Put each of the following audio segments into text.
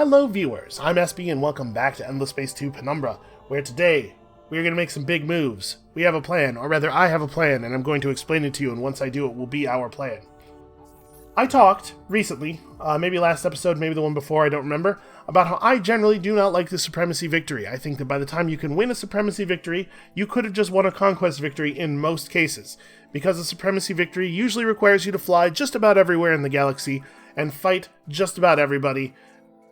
Hello viewers, I'm SB and welcome back to Endless Space 2 Penumbra, where today we are going to make some big moves. We have a plan, or rather I have a plan, and I'm going to explain it to you, and once I do it will be our plan. I talked recently, maybe last episode, maybe the one before, I don't remember, about how I generally do not like the supremacy victory. I think that by the time you can win a supremacy victory, you could have just won a conquest victory in most cases, because a supremacy victory usually requires you to fly just about everywhere in the galaxy and fight just about everybody.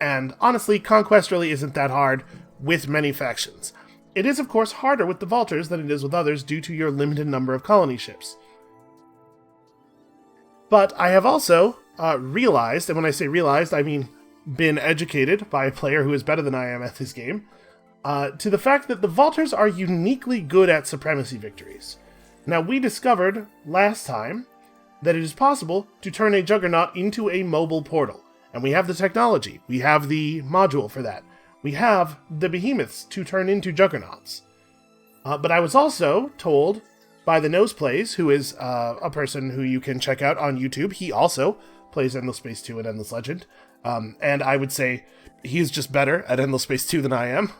And honestly, conquest really isn't that hard with many factions. It is, of course, harder with the Vaulters than it is with others due to your limited number of colony ships. But I have also realized, and when I say realized, I mean been educated by a player who is better than I am at this game, to the fact that the Vaulters are uniquely good at supremacy victories. Now, we discovered last time that it is possible to turn a Juggernaut into a mobile portal. And we have the technology. We have the module for that. We have the behemoths to turn into Juggernauts. But I was also told by the Noseplays, who is a person who you can check out on YouTube. He also plays Endless Space 2 and Endless Legend. And I would say he's just better at Endless Space 2 than I am.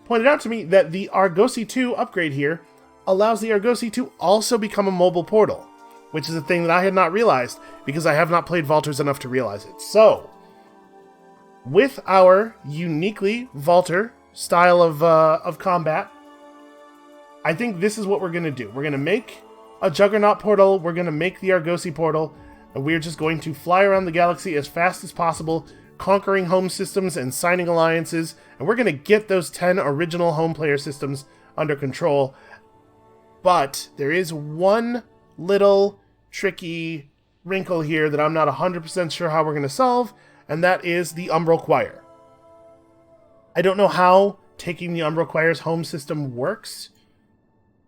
Pointed out to me that the Argosy 2 upgrade here allows the Argosy to also become a mobile portal, which is a thing that I had not realized because I have not played Vaulters enough to realize it. So, with our uniquely Vaulter style of combat, I think this is what we're going to do. We're going to make a Juggernaut portal, we're going to make the Argosy portal, and we're just going to fly around the galaxy as fast as possible, conquering home systems and signing alliances, and we're going to get those 10 original home player systems under control. But there is one little tricky wrinkle here that I'm not 100% sure how we're going to solve, and that is the Umbral Choir. I don't know how taking the Umbral Choir's home system works.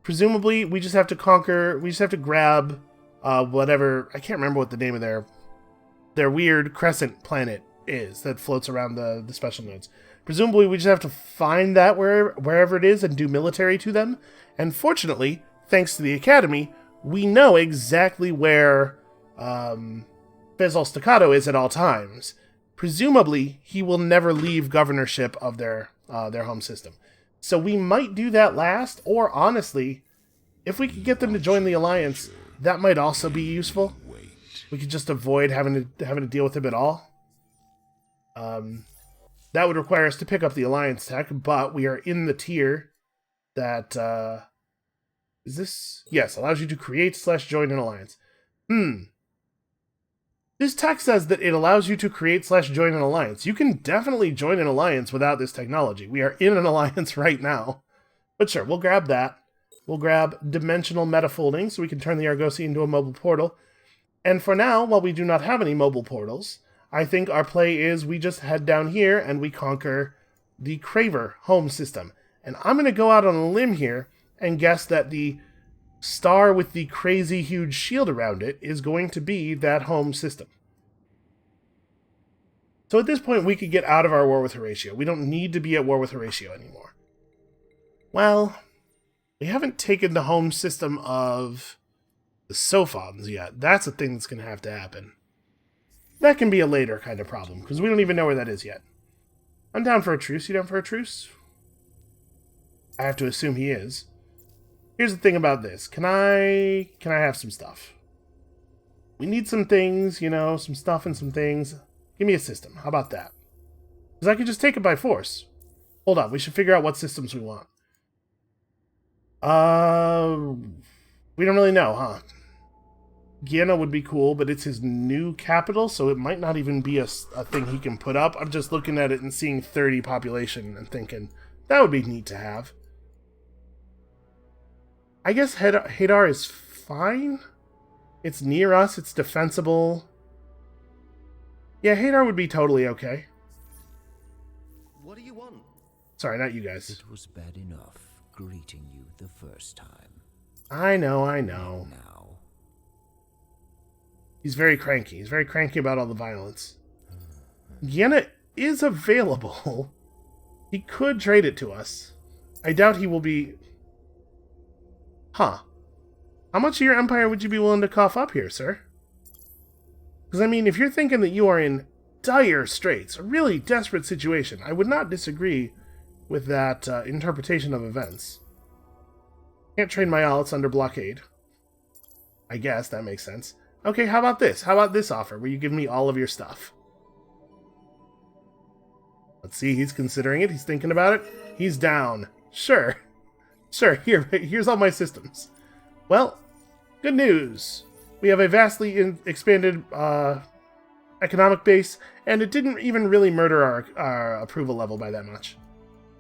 Presumably, we just have to grab whatever, I can't remember what the name of their weird crescent planet is that floats around the special nodes. Presumably, we just have to find that wherever it is and do military to them, and fortunately, thanks to the Academy, we know exactly where Fizzle Staccato is at all times. Presumably, he will never leave governorship of their home system. So we might do that last, or honestly, if we could get them to join the Alliance, that might also be useful. We could just avoid having to deal with him at all. That would require us to pick up the Alliance tech, but we are in the tier that... is this? Yes, allows you to create/join an alliance. This tech says that it allows you to create/join an alliance. You can definitely join an alliance without this technology. We are in an alliance right now. But sure, we'll grab that. We'll grab dimensional metafolding so we can turn the Argosy into a mobile portal. And for now, while we do not have any mobile portals, I think our play is we just head down here and we conquer the Craver home system. And I'm going to go out on a limb here and guess that the star with the crazy huge shield around it is going to be that home system. So at this point, we could get out of our war with Horatio. We don't need to be at war with Horatio anymore. Well, we haven't taken the home system of the Sophons yet. That's a thing that's going to have to happen. That can be a later kind of problem, because we don't even know where that is yet. I'm down for a truce. You down for a truce? I have to assume he is. Here's the thing about this. Can I have some stuff? We need some things, you know, some stuff and some things. Give me a system. How about that? Because I could just take it by force. Hold on. We should figure out what systems we want. We don't really know, huh? Guyana would be cool, but it's his new capital, so it might not even be a thing he can put up. I'm just looking at it and seeing 30 population and thinking, that would be neat to have. I guess Hadar is fine. It's near us. It's defensible. Yeah, Hadar would be totally okay. What do you want? Sorry, not you guys. It was bad enough greeting you the first time. I know. Now. He's very cranky. He's very cranky about all the violence. Guyana is available. He could trade it to us. I doubt he will be... Huh. How much of your empire would you be willing to cough up here, sir? Because, I mean, if you're thinking that you are in dire straits, a really desperate situation. I would not disagree with that interpretation of events. Can't train my all, it's under blockade. I guess that makes sense. Okay, how about this? How about this offer, where you give me all of your stuff? Let's see, he's considering it, he's thinking about it. He's down. Sure. Sure, here's all my systems. Well, good news. We have a vastly expanded economic base, and it didn't even really murder our approval level by that much.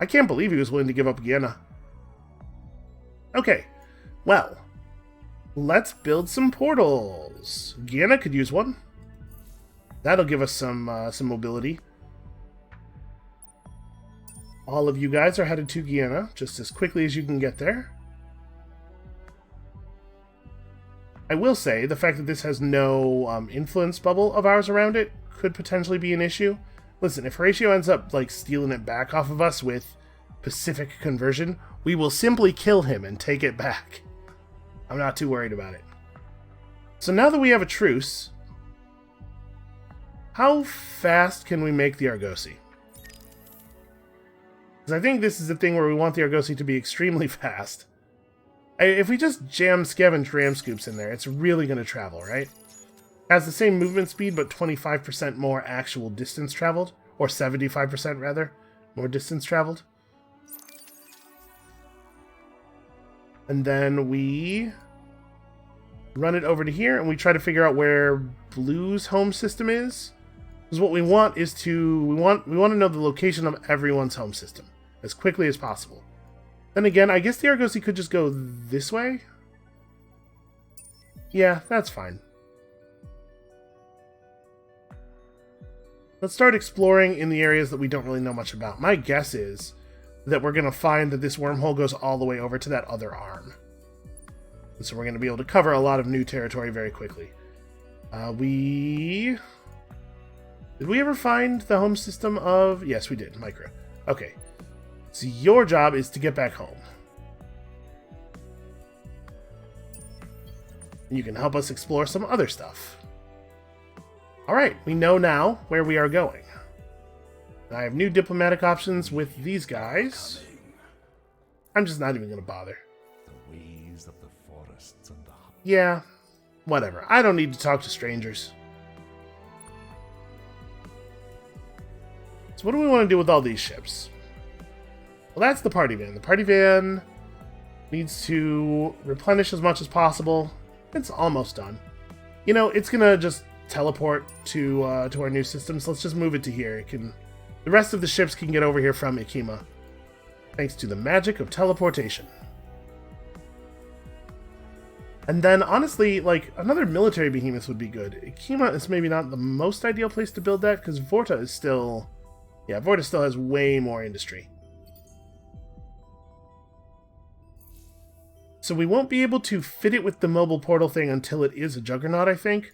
I can't believe he was willing to give up Guyana. Okay, well, let's build some portals. Guyana could use one. That'll give us some mobility. All of you guys are headed to Guyana just as quickly as you can get there. I will say, the fact that this has no influence bubble of ours around it could potentially be an issue. Listen, if Horatio ends up like stealing it back off of us with Pacific conversion, we will simply kill him and take it back. I'm not too worried about it. So now that we have a truce, how fast can we make the Argosy? Because I think this is the thing where we want the Argosy to be extremely fast. If we just jam scavenge ram scoops in there, it's really going to travel, right? Has the same movement speed, but 25% more actual distance traveled. Or 75% rather, more distance traveled. And then we run it over to here, and we try to figure out where Blue's home system is. Because what we want is to... We want to know the location of everyone's home system as quickly as possible. Then again, I guess the Argosy could just go this way? Yeah, that's fine. Let's start exploring in the areas that we don't really know much about. My guess is that we're going to find that this wormhole goes all the way over to that other arm. And so we're going to be able to cover a lot of new territory very quickly. Did we ever find the home system of... Yes, we did. Micro. Okay. So your job is to get back home. You can help us explore some other stuff. Alright, we know now where we are going. I have new diplomatic options with these guys. I'm just not even going to bother. The ways of the forests and the... Yeah, whatever. I don't need to talk to strangers. So what do we want to do with all these ships? Well, that's the party van. The party van needs to replenish as much as possible. It's almost done. You know, it's going to just teleport to our new system, so let's just move it to here. The rest of the ships can get over here from Ikima, thanks to the magic of teleportation. And then, honestly, like, another military behemoth would be good. Ikima is maybe not the most ideal place to build that, because Vorta is still... Yeah, Vorta still has way more industry. So we won't be able to fit it with the mobile portal thing until it is a juggernaut, I think.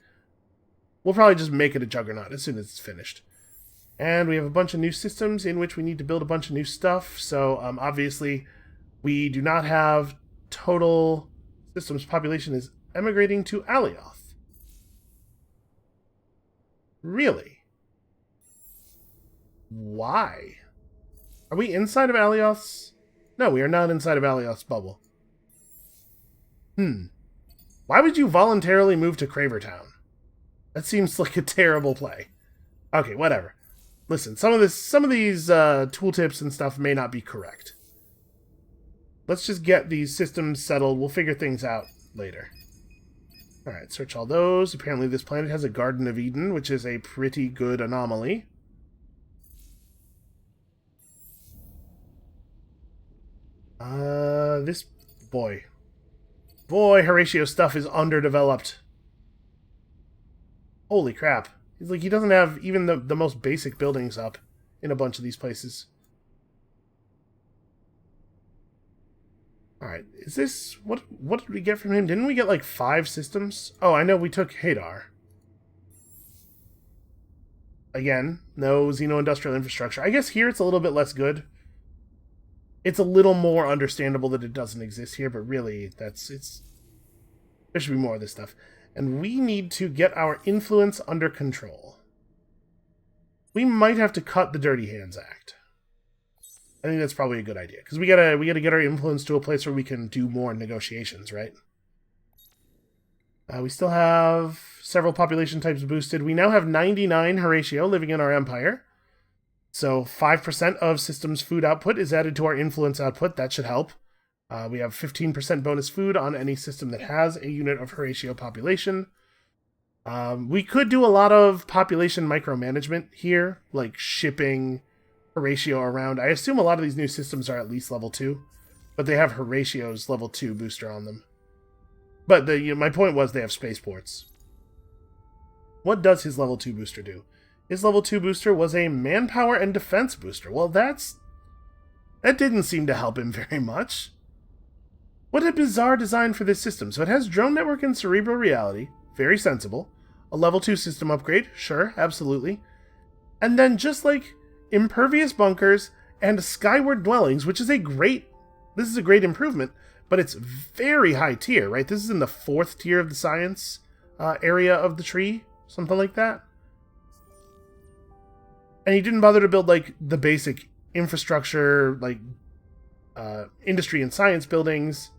We'll probably just make it a juggernaut as soon as it's finished. And we have a bunch of new systems in which we need to build a bunch of new stuff. So, obviously, we do not have total systems population is emigrating to Alioth. Really? Why? Are we inside of Alioth's? No, we are not inside of Alioth's bubble. Why would you voluntarily move to Cravertown? That seems like a terrible play. Okay, whatever. Listen, some of these tooltips and stuff may not be correct. Let's just get these systems settled. We'll figure things out later. Alright, search all those. Apparently this planet has a Garden of Eden, which is a pretty good anomaly. This... Boy, Horatio's stuff is underdeveloped. Holy crap. He's like, he doesn't have even the most basic buildings up in a bunch of these places. Alright, is this... What did we get from him? Didn't we get like 5 systems? Oh, I know we took Hadar. Again, no Xeno-industrial infrastructure. I guess here it's a little bit less good. It's a little more understandable that it doesn't exist here, but really, there should be more of this stuff. And we need to get our influence under control. we might have to cut the Dirty Hands Act. I think that's probably a good idea, because we gotta get our influence to a place where we can do more negotiations, right? We still have several population types boosted. We now have 99 Horatio living in our empire. So 5% of systems food output is added to our influence output. That should help. We have 15% bonus food on any system that has a unit of Horatio population. We could do a lot of population micromanagement here, like shipping Horatio around. I assume a lot of these new systems are at least level 2, but they have Horatio's level 2 booster on them. But my point was they have spaceports. What does his level 2 booster do? His level 2 booster was a manpower and defense booster. Well, that didn't seem to help him very much. What a bizarre design for this system. So it has drone network and cerebral reality. Very sensible. A level 2 system upgrade. Sure, absolutely. And then just like impervious bunkers and skyward dwellings, which is this is a great improvement, but it's very high tier, right? This is in the 4th tier of the science area of the tree, something like that. And he didn't bother to build like the basic infrastructure, like industry and science buildings.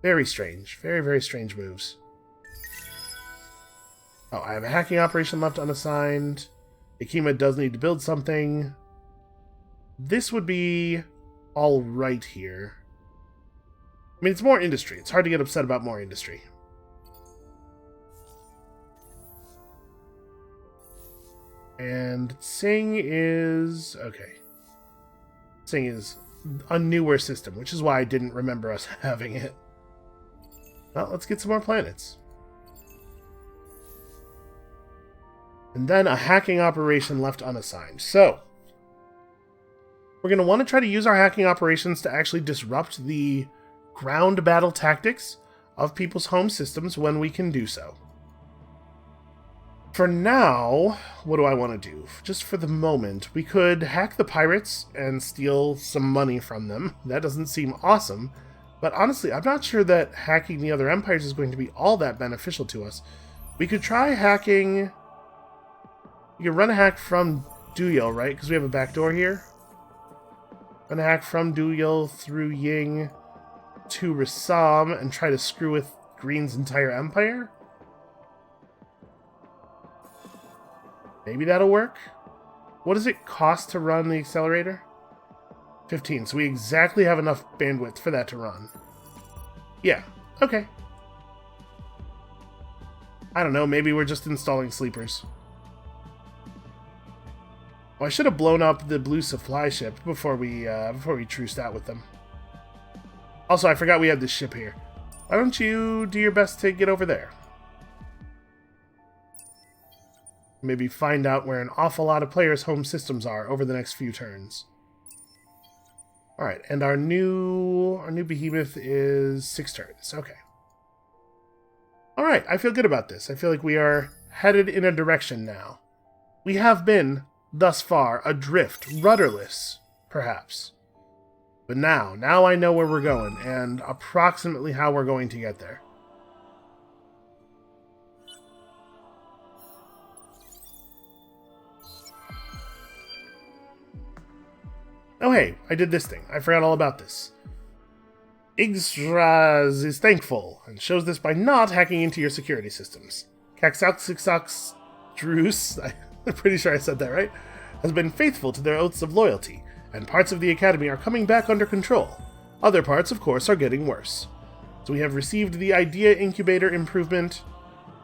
Very strange. Very, very strange moves. Oh, I have a hacking operation left unassigned. Ikima does need to build something. This would be all right here. I mean, it's more industry. It's hard to get upset about more industry. And Sing is... okay. Sing is a newer system, which is why I didn't remember us having it. Well, let's get some more planets. And then a hacking operation left unassigned. So, we're going to want to try to use our hacking operations to actually disrupt the ground battle tactics of people's home systems when we can do so. For now, what do I want to do? Just for the moment, we could hack the pirates and steal some money from them. That doesn't seem awesome, but honestly, I'm not sure that hacking the other empires is going to be all that beneficial to us. We could try hacking... you can run a hack from Duyil, right? Because we have a backdoor here. Run a hack from Duyil through Ying to Rassam and try to screw with Green's entire empire? Maybe that'll work. What does it cost to run the accelerator? 15, so we exactly have enough bandwidth for that to run. Yeah, okay. I don't know, maybe we're just installing sleepers. Well, I should have blown up the blue supply ship before we truced out with them. Also, I forgot we had this ship here. Why don't you do your best to get over there? Maybe find out where an awful lot of players' home systems are over the next few turns. Alright, and our new behemoth is 6 turns. Okay. Alright, I feel good about this. I feel like we are headed in a direction now. We have been, thus far, adrift, rudderless, perhaps. But now I know where we're going, and approximately how we're going to get there. Oh hey, I did this thing. I forgot all about this. Igstraz is thankful, and shows this by not hacking into your security systems. Kaxaxixax Druce, I'm pretty sure I said that right, has been faithful to their oaths of loyalty, and parts of the Academy are coming back under control. Other parts, of course, are getting worse. So we have received the Idea Incubator improvement,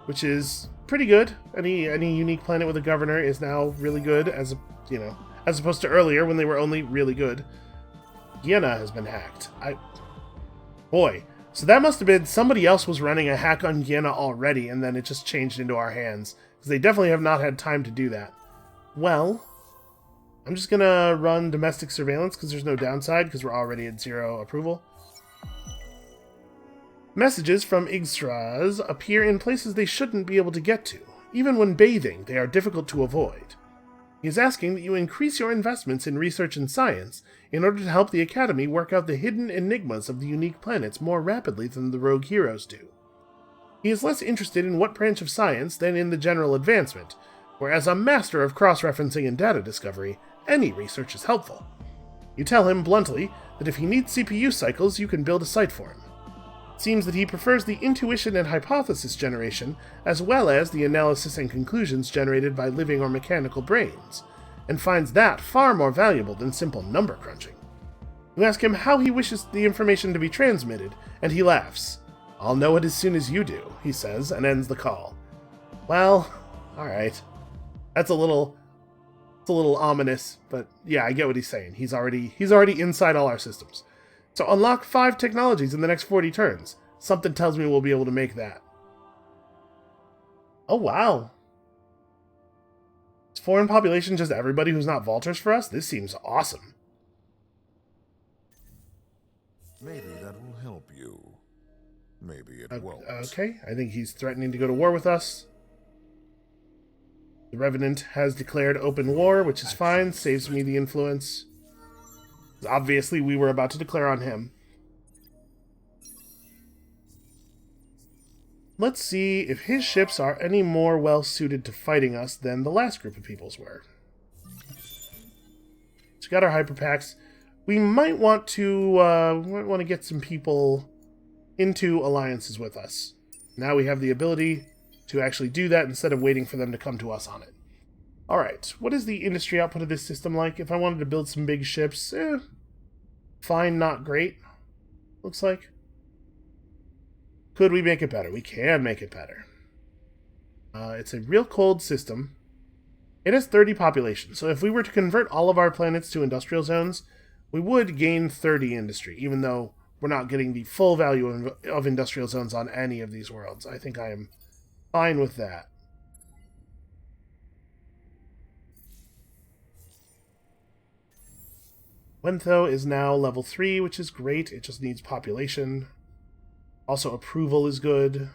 which is pretty good. Any unique planet with a governor is now really good, as opposed to earlier when they were only really good. Guyana has been hacked. Boy, so that must have been somebody else was running a hack on Guyana already, and then it just changed into our hands, because they definitely have not had time to do that. Well, I'm just gonna run domestic surveillance because there's no downside, because we're already at 0 approval. Messages from Igstraz appear in places they shouldn't be able to get to. Even when bathing, they are difficult to avoid. He is asking that you increase your investments in research and science in order to help the Academy work out the hidden enigmas of the unique planets more rapidly than the rogue heroes do. He is less interested in what branch of science than in the general advancement, Whereas a master of cross-referencing and data discovery, any research is helpful. You tell him bluntly that if he needs CPU cycles, you can build a site for him. It seems that he prefers the intuition and hypothesis generation, as well as the analysis and conclusions generated by living or mechanical brains, and finds that far more valuable than simple number crunching. You ask him how he wishes the information to be transmitted, and he laughs. "I'll know it as soon as you do," he says, and ends the call. Well, alright. It's a little ominous, but yeah, I get what he's saying. He's already inside all our systems. So unlock 5 technologies in the next 40 turns. Something tells me we'll be able to make that. Oh, wow. Is foreign population just everybody who's not Vaulters for us? This seems awesome. Maybe that will help you. Maybe it won't. Okay, I think he's threatening to go to war with us. The Revenant has declared open war, which is fine. Saves me the influence. Obviously, we were about to declare on him. Let's see if his ships are any more well-suited to fighting us than the last group of peoples were. So we got our hyperpacks. We might want to get some people into alliances with us. Now we have the ability to actually do that instead of waiting for them to come to us on it. Alright, what is the industry output of this system like? If I wanted to build some big ships, fine, not great, looks like. Could we make it better? We can make it better. It's a real cold system. It has 30 population, so if we were to convert all of our planets to industrial zones, we would gain 30 industry, even though we're not getting the full value of industrial zones on any of these worlds. I think I am fine with that. Wentho is now level 3, which is great. It just needs population. Also, approval is good.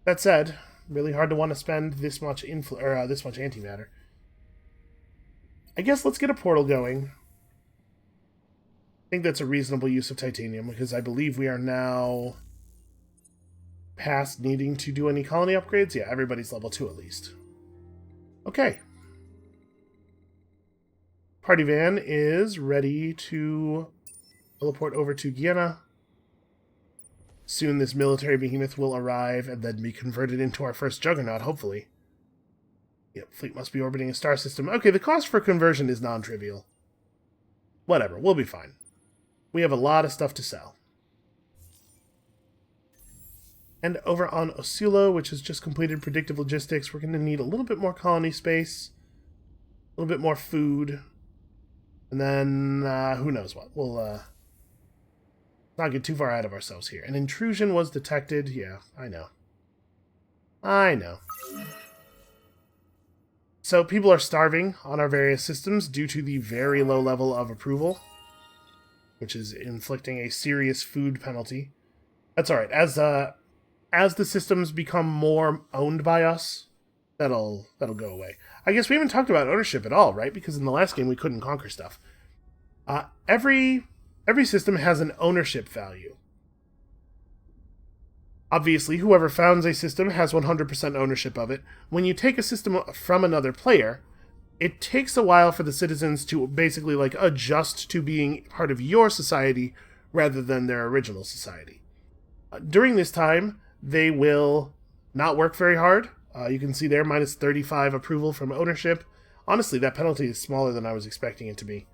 That said, really hard to want to spend this much this much antimatter. I guess let's get a portal going. I think that's a reasonable use of titanium, because I believe we are now past needing to do any colony upgrades. Yeah, everybody's level 2 at least. Okay. Party van is ready to teleport over to Guyana. Soon this military behemoth will arrive and then be converted into our first juggernaut, hopefully. Yep, fleet must be orbiting a star system. Okay, the cost for conversion is non-trivial. Whatever, we'll be fine. We have a lot of stuff to sell. And over on Osulo, which has just completed predictive logistics, we're going to need a little bit more colony space, a little bit more food, and then who knows what. We'll not get too far ahead of ourselves here. An intrusion was detected. Yeah, I know. I know. So people are starving on our various systems due to the very low level of approval, which is inflicting a serious food penalty. That's alright. As the systems become more owned by us, that'll go away. I guess we haven't talked about ownership at all, right? Because in the last game we couldn't conquer stuff. Every system has an ownership value. Obviously, whoever founds a system has 100% ownership of it. When you take a system from another player, it takes a while for the citizens to basically adjust to being part of your society rather than their original society. During this time, they will not work very hard. You can see there, minus 35 approval from ownership. Honestly, that penalty is smaller than I was expecting it to be.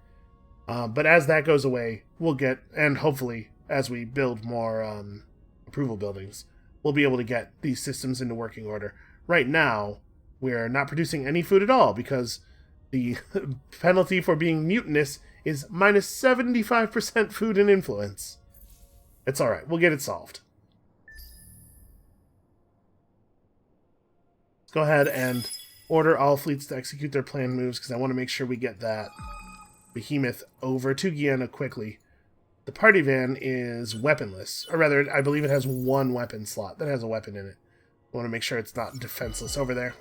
But as that goes away, we'll get, and hopefully as we build more approval buildings, we'll be able to get these systems into working order. Right now, we're not producing any food at all because the penalty for being mutinous is minus 75% food and influence. It's alright, we'll get it solved. Let's go ahead and order all fleets to execute their planned moves because I want to make sure we get that behemoth over to Guyana quickly. The party van is weaponless, or rather, I believe it has one weapon slot that has a weapon in it. I want to make sure it's not defenseless over there.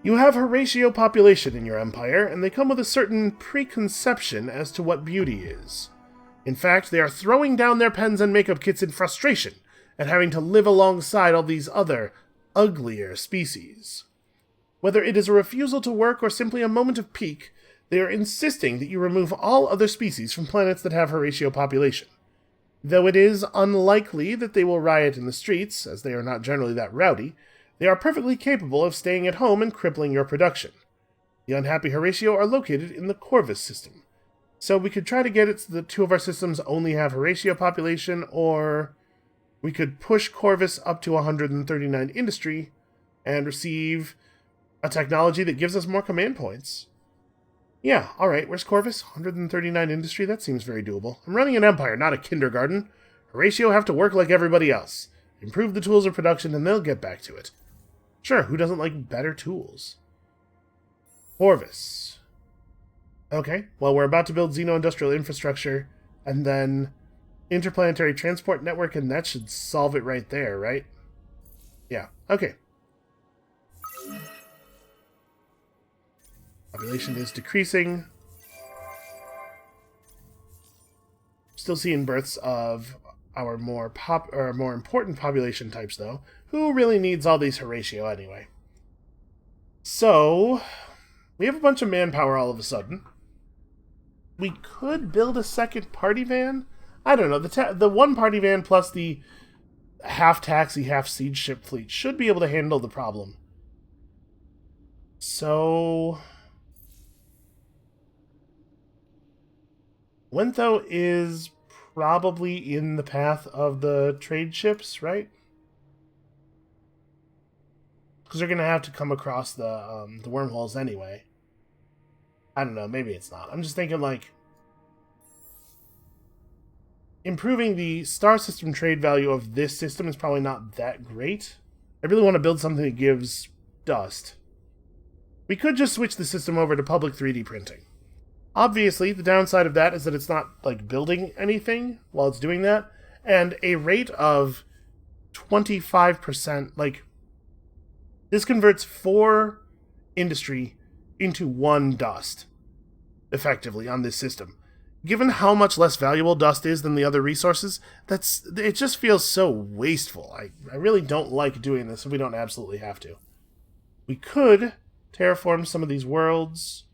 You have Horatio population in your empire, and they come with a certain preconception as to what beauty is. In fact, they are throwing down their pens and makeup kits in frustration at having to live alongside all these other uglier species. Whether it is a refusal to work or simply a moment of pique, they are insisting that you remove all other species from planets that have Horatio population. Though it is unlikely that they will riot in the streets, as they are not generally that rowdy, they are perfectly capable of staying at home and crippling your production. The unhappy Horatio are located in the Corvus system. So we could try to get it so that two of our systems only have Horatio population, or we could push Corvus up to 139 industry and receive a technology that gives us more command points. Yeah, alright, where's Corvus? 139 industry? That seems very doable. I'm running an empire, not a kindergarten. Horatio have to work like everybody else. Improve the tools of production and they'll get back to it. Sure, who doesn't like better tools? Corvus. Okay, well, we're about to build Xeno-Industrial Infrastructure, and then Interplanetary Transport Network, and that should solve it right there, right? Yeah, okay. Population is decreasing. Still seeing births of our more important population types, though. Who really needs all these Horatio anyway? So, we have a bunch of manpower all of a sudden. We could build a second party van. I don't know. The one party van plus the half taxi, half siege ship fleet should be able to handle the problem. So, Wentho is probably in the path of the trade ships, right? Because they're going to have to come across the wormholes anyway. I don't know, maybe it's not. I'm just thinking, like, improving the star system trade value of this system is probably not that great. I really want to build something that gives dust. We could just switch the system over to public 3D printing. Obviously, the downside of that is that it's not, like, building anything while it's doing that, and a rate of 25%, like, this converts 4 industry into 1 dust, effectively, on this system. Given how much less valuable dust is than the other resources, it just feels so wasteful. I really don't like doing this if we don't absolutely have to. We could terraform some of these worlds,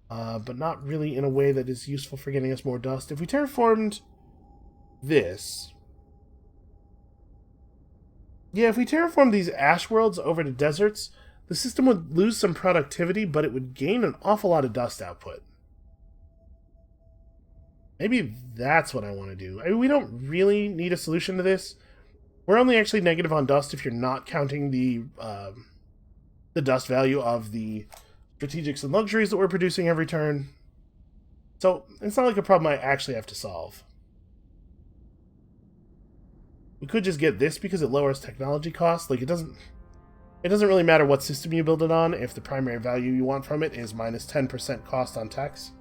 but not really in a way that is useful for getting us more dust. If we terraformed this... Yeah, if we terraformed these ash worlds over to deserts, the system would lose some productivity, but it would gain an awful lot of dust output. Maybe that's what I want to do. I mean, we don't really need a solution to this. We're only actually negative on dust if you're not counting the dust value of the strategics and luxuries that we're producing every turn. So, it's not like a problem I actually have to solve. We could just get this because it lowers technology costs. Like, it doesn't really matter what system you build it on if the primary value you want from it is minus 10% cost on tax.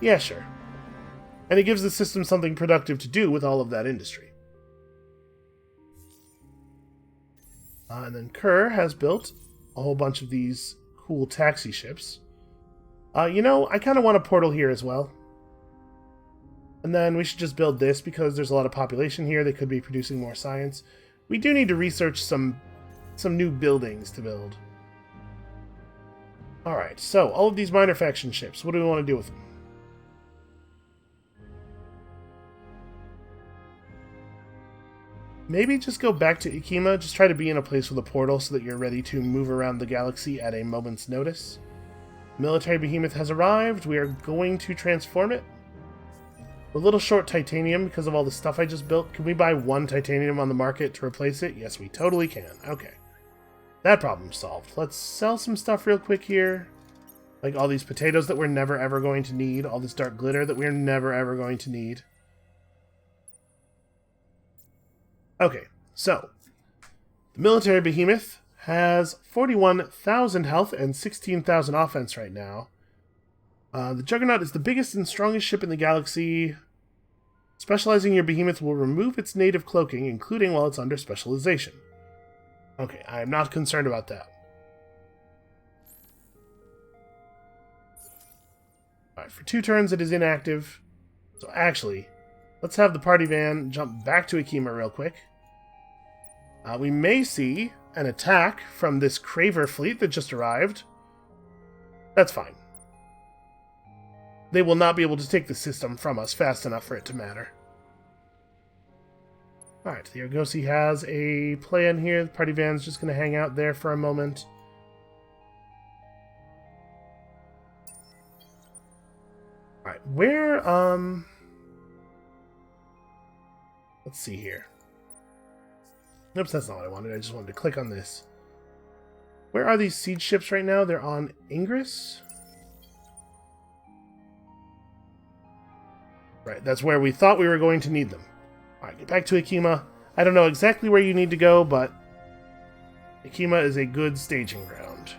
Yeah, sure. And it gives the system something productive to do with all of that industry. And then Kerr has built a whole bunch of these cool taxi ships. You know, I kind of want a portal here as well. And then we should just build this because there's a lot of population here. They could be producing more science. We do need to research some new buildings to build. Alright, so all of these minor faction ships, what do we want to do with them? Maybe just go back to Ikima, just try to be in a place with a portal so that you're ready to move around the galaxy at a moment's notice. Military behemoth has arrived. We are going to transform it. We're a little short titanium because of all the stuff I just built. Can we buy 1 titanium on the market to replace it? Yes, we totally can. Okay. That problem's solved. Let's sell some stuff real quick here. Like all these potatoes that we're never ever going to need. All this dark glitter that we're never ever going to need. Okay, so the military behemoth has 41,000 health and 16,000 offense right now. The Juggernaut is the biggest and strongest ship in the galaxy. Specializing your behemoth will remove its native cloaking, including while it's under specialization. Okay, I am not concerned about that. Alright, for 2 turns it is inactive. So actually, let's have the party van jump back to Ikima real quick. We may see an attack from this Craver fleet that just arrived. That's fine. They will not be able to take the system from us fast enough for it to matter. Alright, the Argosy has a plan here. The party van's just going to hang out there for a moment. Alright, where, let's see here. Oops, that's not what I wanted. I just wanted to click on this. Where are these siege ships right now? They're on Ingress? Right, that's where we thought we were going to need them. Alright, get back to Akima. I don't know exactly where you need to go, but Akima is a good staging ground.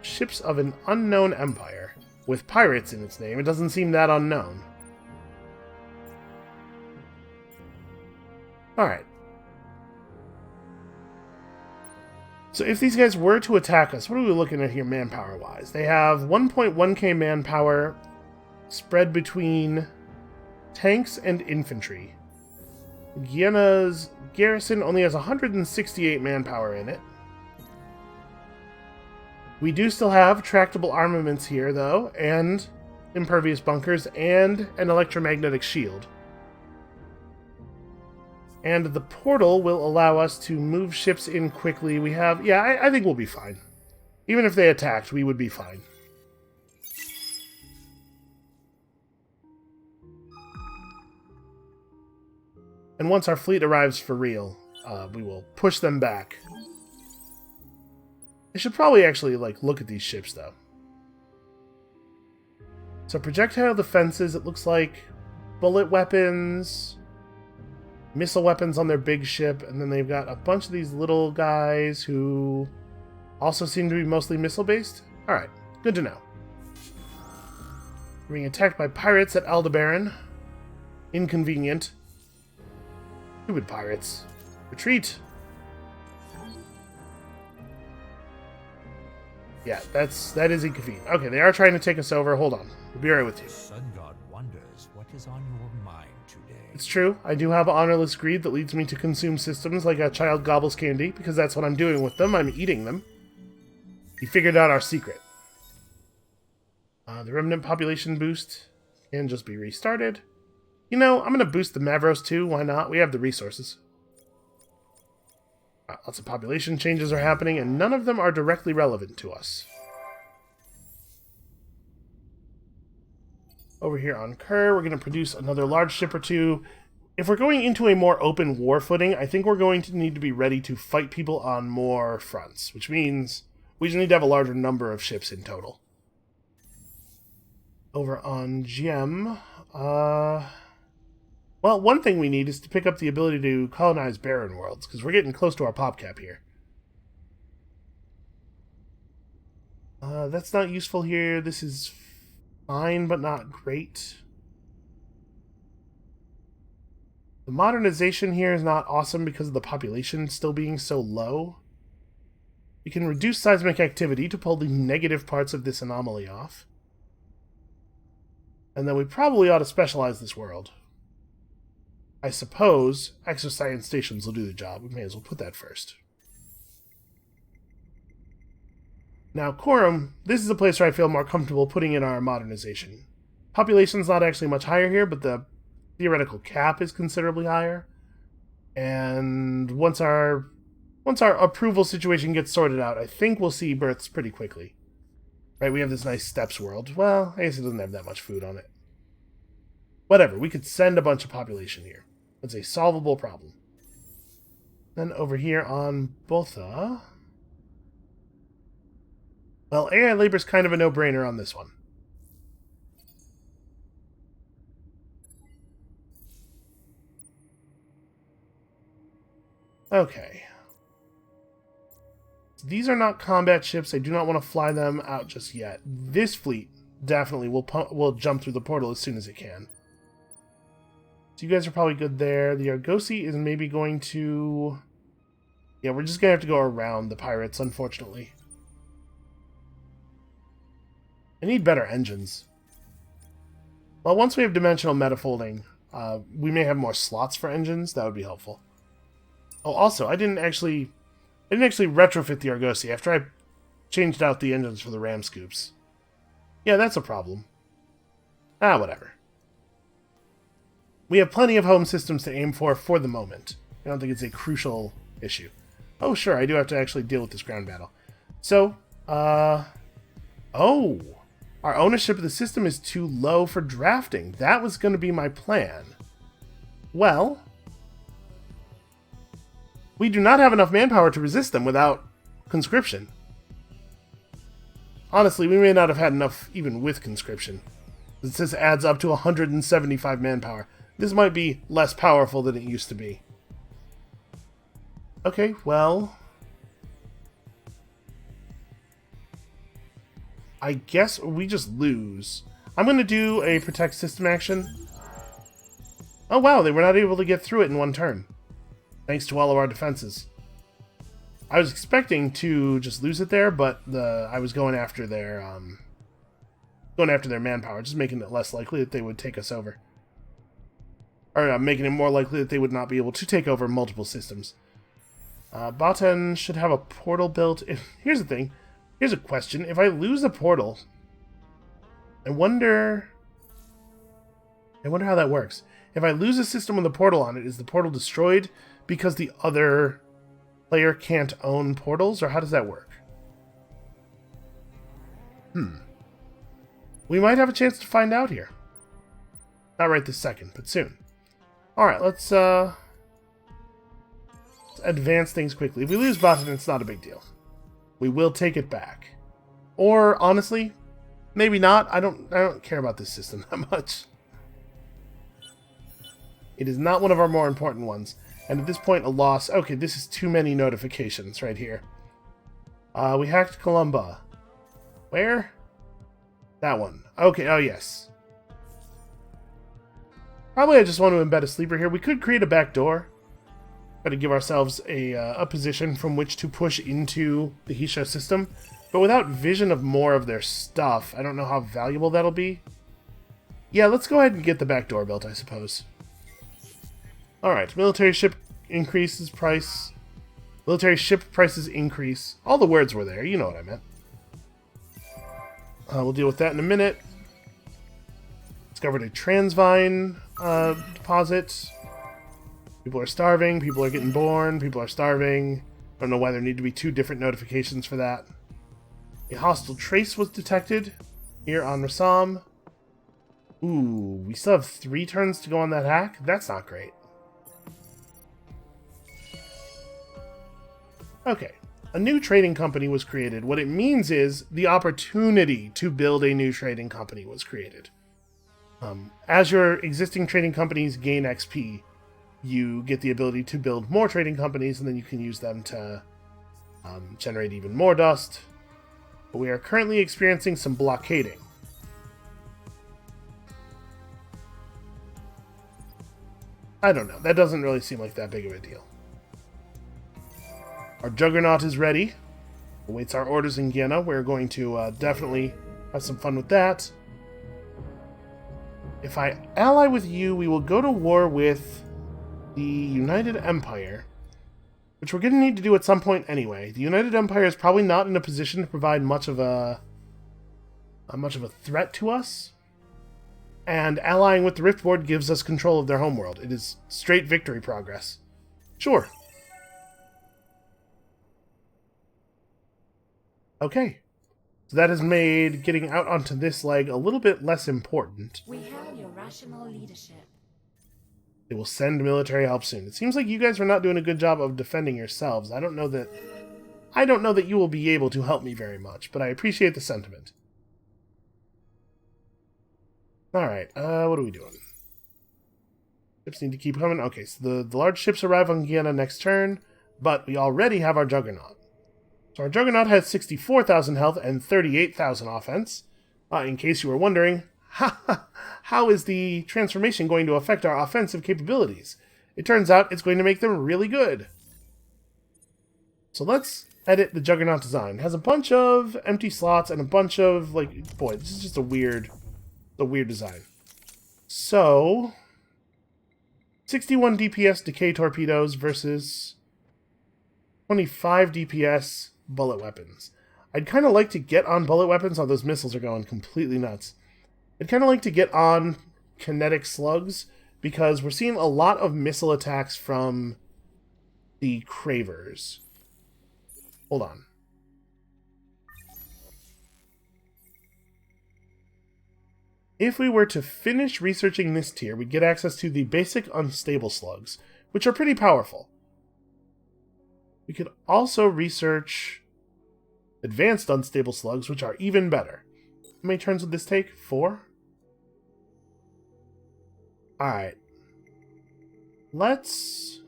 Ships of an unknown empire. With pirates in its name, it doesn't seem that unknown. Alright. So if these guys were to attack us, what are we looking at here manpower-wise? They have 1.1k manpower spread between tanks and infantry. Giena's garrison only has 168 manpower in it. We do still have tractable armaments here, though, and impervious bunkers, and an electromagnetic shield. And the portal will allow us to move ships in quickly. We have... yeah, I think we'll be fine. Even if they attacked, we would be fine. And once our fleet arrives for real, we will push them back. I should probably actually, like, look at these ships, though. So projectile defenses, it looks like bullet weapons, missile weapons on their big ship, and then they've got a bunch of these little guys who also seem to be mostly missile-based. Alright, good to know. We're being attacked by pirates at Aldebaran. Inconvenient. Stupid pirates. Retreat! Yeah, that is inconvenient. Okay, they are trying to take us over. Hold on. We'll be right with you. Sun God wonders what is on your mind today. It's true. I do have honorless greed that leads me to consume systems like a child gobbles candy, because that's what I'm doing with them. I'm eating them. He figured out our secret. The remnant population boost can just be restarted. You know, I'm going to boost the Mavros too. Why not? We have the resources. Lots of population changes are happening, and none of them are directly relevant to us. Over here on Kerr, we're going to produce another large ship or two. If we're going into a more open war footing, I think we're going to need to be ready to fight people on more fronts, which means we just need to have a larger number of ships in total. Over on Gem, well, one thing we need is to pick up the ability to colonize barren worlds, because we're getting close to our pop cap here. That's not useful here. This is fine, but not great. The modernization here is not awesome because of the population still being so low. We can reduce seismic activity to pull the negative parts of this anomaly off. And then we probably ought to specialize this world. I suppose exoscience stations will do the job. We may as well put that first. Now, Corum, this is a place where I feel more comfortable putting in our modernization. Population's not actually much higher here, but the theoretical cap is considerably higher. And once our approval situation gets sorted out, I think we'll see births pretty quickly. Right, we have this nice steppes world. Well, I guess it doesn't have that much food on it. Whatever, we could send a bunch of population here. It's a solvable problem. Then over here on Botha... well, AI labor's kind of a no-brainer on this one. Okay. These are not combat ships. I do not want to fly them out just yet. This fleet definitely will jump through the portal as soon as it can. So you guys are probably good there. The Argosy is maybe going to... yeah, we're just going to have to go around the pirates, unfortunately. I need better engines. Well, once we have dimensional metafolding, we may have more slots for engines. That would be helpful. Oh, also, I didn't actually retrofit the Argosy after I changed out the engines for the ram scoops. Yeah, that's a problem. Ah, whatever. We have plenty of home systems to aim for the moment. I don't think it's a crucial issue. Oh, sure, I do have to actually deal with this ground battle. So, oh! Our ownership of the system is too low for drafting. That was going to be my plan. Well, we do not have enough manpower to resist them without conscription. Honestly, we may not have had enough even with conscription. This adds up to 175 manpower. This might be less powerful than it used to be. Okay, well, I guess we just lose. I'm going to do a protect system action. Oh wow, they were not able to get through it in one turn. Thanks to all of our defenses. I was expecting to just lose it there, but I was going after their manpower, just making it less likely that they would take us over. Or making it more likely that they would not be able to take over multiple systems. Batan should have a portal built. Here's the thing. Here's a question. If I lose a portal, I wonder how that works. If I lose a system with a portal on it, is the portal destroyed because the other player can't own portals, or how does that work? We might have a chance to find out here. Not right this second, but soon. Alright, let's advance things quickly. If we lose Batan, it's not a big deal. We will take it back. Or, honestly, maybe not. I don't care about this system that much. It is not one of our more important ones. And at this point, a loss. Okay, this is too many notifications right here. We hacked Columba. Where? That one. Okay, oh yes. Probably I just want to embed a sleeper here. We could create a back door. Try to give ourselves a position from which to push into the Hisho system. But without vision of more of their stuff, I don't know how valuable that'll be. Yeah, let's go ahead and get the back door built, I suppose. Alright, military ship increases price. Military ship prices increase. All the words were there, you know what I meant. We'll deal with that in a minute. Discovered a transvine deposit. People are starving, people are getting born, people are starving. I don't know why there need to be two different notifications for that. A hostile trace was detected here on Rassam. Ooh, we still have 3 turns to go on that hack? That's not great. Okay, a new trading company was created. What it means is the opportunity to build a new trading company was created. As your existing trading companies gain XP, you get the ability to build more trading companies, and then you can use them to generate even more dust. But we are currently experiencing some blockading. I don't know. That doesn't really seem like that big of a deal. Our Juggernaut is ready. Awaits our orders in Vienna. We're going to definitely have some fun with that. If I ally with you, we will go to war with the United Empire, which we're going to need to do at some point anyway. The United Empire is probably not in a position to provide much of a threat to us. And allying with the Riftboard gives us control of their homeworld. It is straight victory progress. Sure. Okay. So that has made getting out onto this leg a little bit less important. We hail your rational leadership. They will send military help soon. It seems like you guys are not doing a good job of defending yourselves. I don't know that you will be able to help me very much, but I appreciate the sentiment. Alright, what are we doing? Ships need to keep coming. Okay, so the large ships arrive on Guyana next turn, but we already have our Juggernaut. So our Juggernaut has 64,000 health and 38,000 offense. In case you were wondering, how is the transformation going to affect our offensive capabilities? It turns out it's going to make them really good. So let's edit the Juggernaut design. It has a bunch of empty slots and a bunch of, like, boy, this is just a weird design. So, 61 DPS decay torpedoes versus 25 DPS bullet weapons. I'd kind of like to get on bullet weapons, although those missiles are going completely nuts. I'd kind of like to get on kinetic slugs, because we're seeing a lot of missile attacks from the Cravers. Hold on. If we were to finish researching this tier, we'd get access to the basic unstable slugs, which are pretty powerful. We could also research advanced unstable slugs, which are even better. How many turns would this take? 4? Alright. Let's...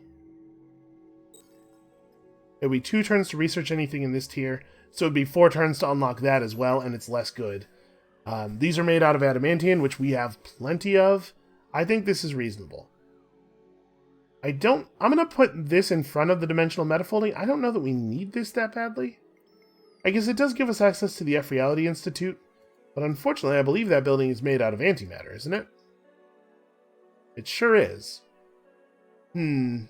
It'd be 2 turns to research anything in this tier, so it'd be 4 turns to unlock that as well, and it's less good. These are made out of adamantium, which we have plenty of. I think this is reasonable. I'm going to put this in front of the dimensional metafolding. I don't know that we need this that badly. I guess it does give us access to the F-Reality Institute, but unfortunately I believe that building is made out of antimatter, isn't it? It sure is. Really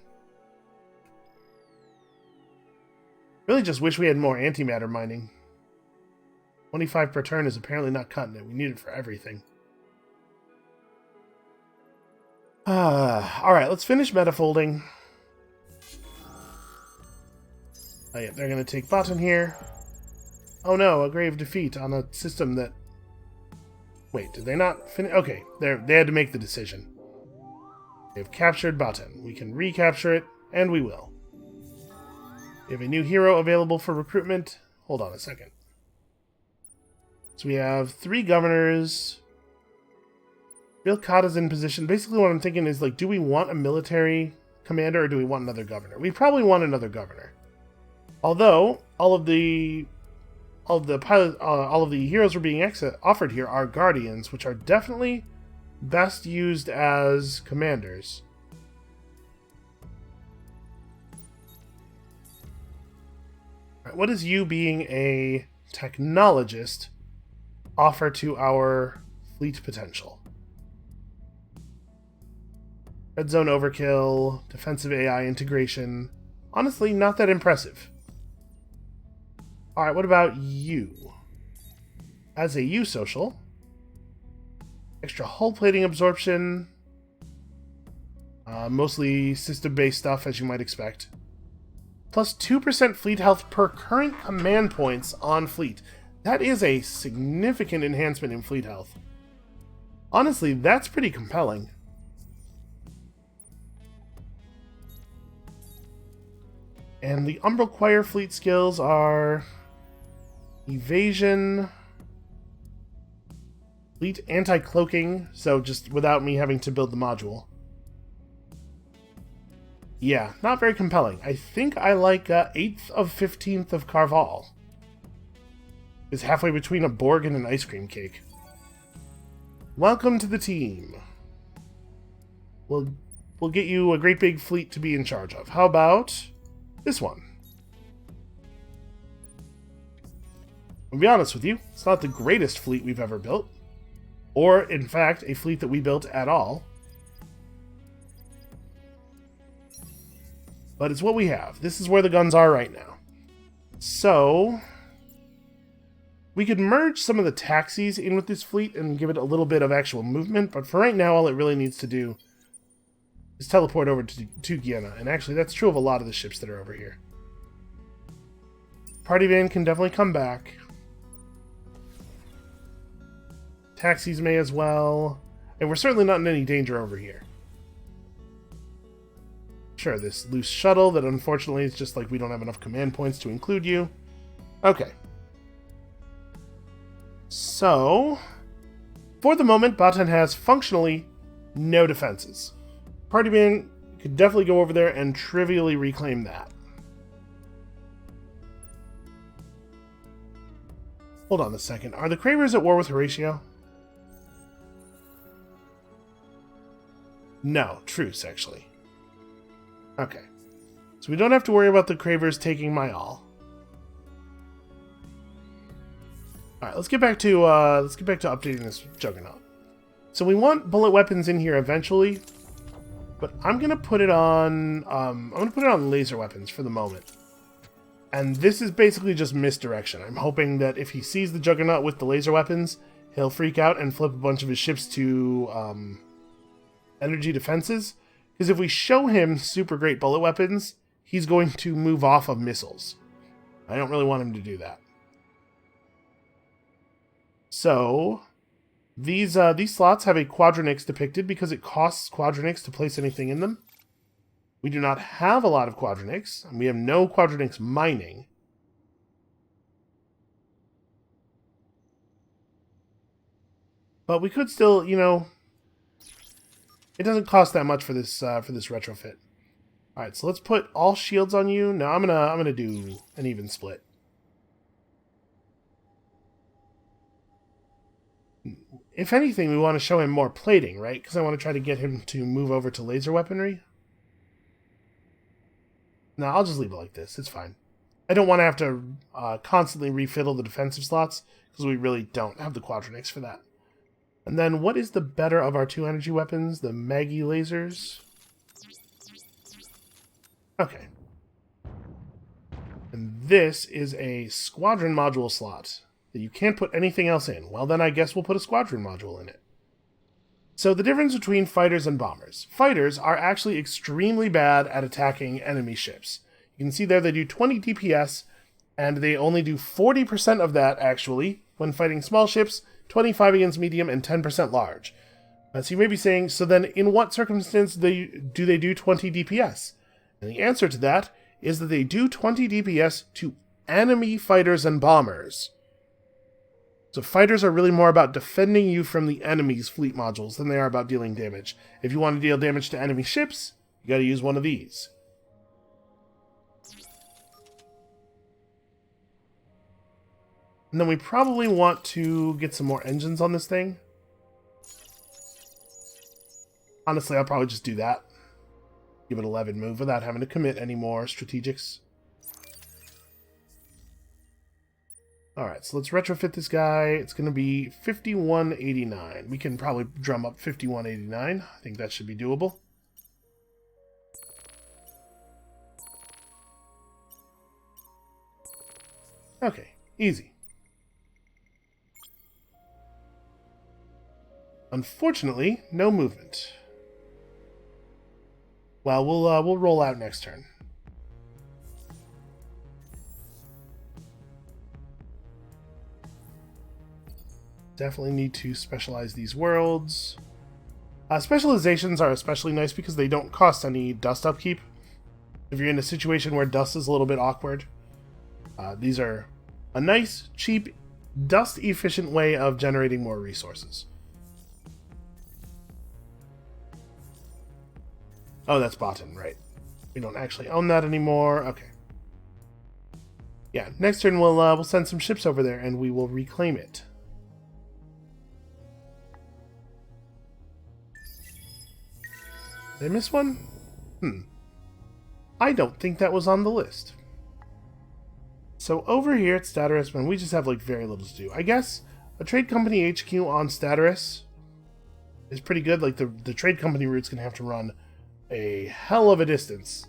just wish we had more antimatter mining. 25 per turn is apparently not cutting it. We need it for everything. Alright, let's finish metafolding. Oh yeah, they're going to take button here. Oh no, a grave defeat on a system that... Wait, did they not finish? Okay, they had to make the decision. They've captured button. We can recapture it, and we will. We have a new hero available for recruitment. Hold on a second. So we have 3 governors. Vilcata's in position. Basically what I'm thinking is, like, do we want a military commander or do we want another governor? We probably want another governor. Although, all of the heroes we're being offered here are guardians, which are definitely best used as commanders. Right, what does you being a technologist offer to our fleet potential? Red zone overkill, defensive AI integration. Honestly, not that impressive. Alright, what about you? As a U social, extra hull plating absorption, mostly system-based stuff, as you might expect. Plus 2% fleet health per current command points on fleet. That is a significant enhancement in fleet health. Honestly, that's pretty compelling. And the Umbral Choir fleet skills are evasion, fleet anti-cloaking, so just without me having to build the module. Yeah, not very compelling. I think I like 8th of 15th of Carval. It's halfway between a Borg and an ice cream cake. Welcome to the team. We'll get you a great big fleet to be in charge of. How about this one? I'll be honest with you, it's not the greatest fleet we've ever built. Or, in fact, a fleet that we built at all. But it's what we have. This is where the guns are right now. So we could merge some of the taxis in with this fleet and give it a little bit of actual movement, but for right now, all it really needs to do is teleport over to Guyana. And actually, that's true of a lot of the ships that are over here. Party van can definitely come back. Taxis may as well. And we're certainly not in any danger over here. Sure, this loose shuttle that unfortunately is just like we don't have enough command points to include you. Okay. So, for the moment, Batan has functionally no defenses. Party van could definitely go over there and trivially reclaim that. Hold on a second. Are the Cravers at war with Horatio? No, truce, actually. Okay. So we don't have to worry about the Cravers taking my all. Alright, let's get back to updating this Juggernaut. So we want bullet weapons in here eventually. But I'm gonna put it on. I'm gonna put it on laser weapons for the moment. And this is basically just misdirection. I'm hoping that if he sees the Juggernaut with the laser weapons, he'll freak out and flip a bunch of his ships to energy defenses. Because if we show him super great bullet weapons, he's going to move off of missiles. I don't really want him to do that. So, these slots have a Quadronix depicted because it costs Quadronix to place anything in them. We do not have a lot of Quadronix, and we have no Quadronix mining. But we could still, you know, it doesn't cost that much for this retrofit. All right, so let's put all shields on you. No, I'm gonna do an even split. If anything, we want to show him more plating, right? Because I want to try to get him to move over to laser weaponry. No, I'll just leave it like this. It's fine. I don't want to have to constantly refiddle the defensive slots, because we really don't have the Quadronix for that. And then, what is the better of our two energy weapons? The Maggie lasers? Okay. And this is a squadron module slot that you can't put anything else in. Well, then I guess we'll put a squadron module in it. So the difference between fighters and bombers. Fighters are actually extremely bad at attacking enemy ships. You can see there they do 20 DPS, and they only do 40% of that, actually, when fighting small ships, 25 against medium, and 10% large. So you may be saying, so then in what circumstance do they do 20 DPS? And the answer to that is that they do 20 DPS to enemy fighters and bombers. So fighters are really more about defending you from the enemy's fleet modules than they are about dealing damage. If you want to deal damage to enemy ships, you gotta use one of these. And then we probably want to get some more engines on this thing. Honestly, I'll probably just do that. Give it 11 move without having to commit any more strategics. Alright, so let's retrofit this guy. It's going to be 5189. We can probably drum up 5189. I think that should be doable. Okay, easy. Unfortunately, no movement. Well, we'll roll out next turn. Definitely need to specialize these worlds. Specializations are especially nice because they don't cost any dust upkeep. If you're in a situation where dust is a little bit awkward, these are a nice, cheap, dust-efficient way of generating more resources. Oh, that's Botan, right. We don't actually own that anymore. Okay. Yeah, next turn we'll send some ships over there and we will reclaim it. Did I miss one? I don't think that was on the list. So over here at Staterus, man, we just have like very little to do. I guess a trade company HQ on Staterus is pretty good. Like the trade company route's gonna have to run a hell of a distance.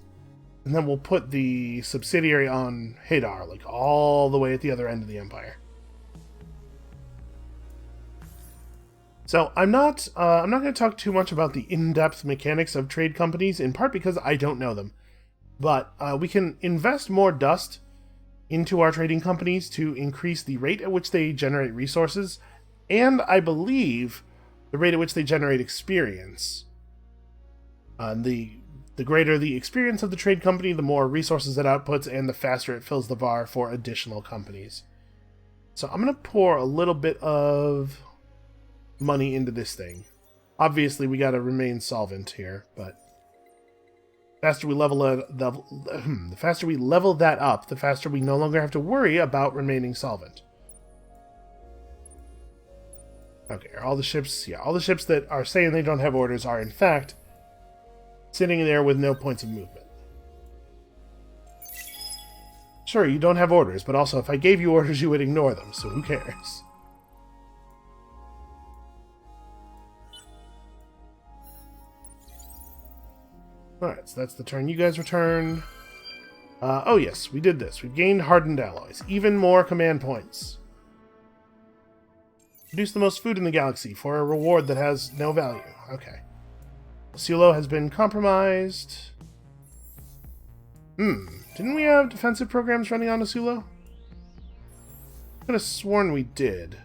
And then we'll put the subsidiary on Hadar, like all the way at the other end of the Empire. So I'm not going to talk too much about the in-depth mechanics of trade companies, in part because I don't know them. But we can invest more dust into our trading companies to increase the rate at which they generate resources, and I believe the rate at which they generate experience. The greater the experience of the trade company, the more resources it outputs, and the faster it fills the bar for additional companies. So I'm going to pour a little bit of money into this thing. Obviously, we got to remain solvent here, but the faster we level that up, the faster we no longer have to worry about remaining solvent. Okay, are all the ships? Yeah, all the ships that are saying they don't have orders are in fact sitting there with no points of movement. Sure, you don't have orders, but also if I gave you orders, you would ignore them, so who cares? Alright, so that's the turn you guys returned. Oh yes, we did this. We've gained hardened alloys. Even more command points. Produce the most food in the galaxy for a reward that has no value. Okay. Sulo has been compromised. Didn't we have defensive programs running on Asulo? I could have sworn we did.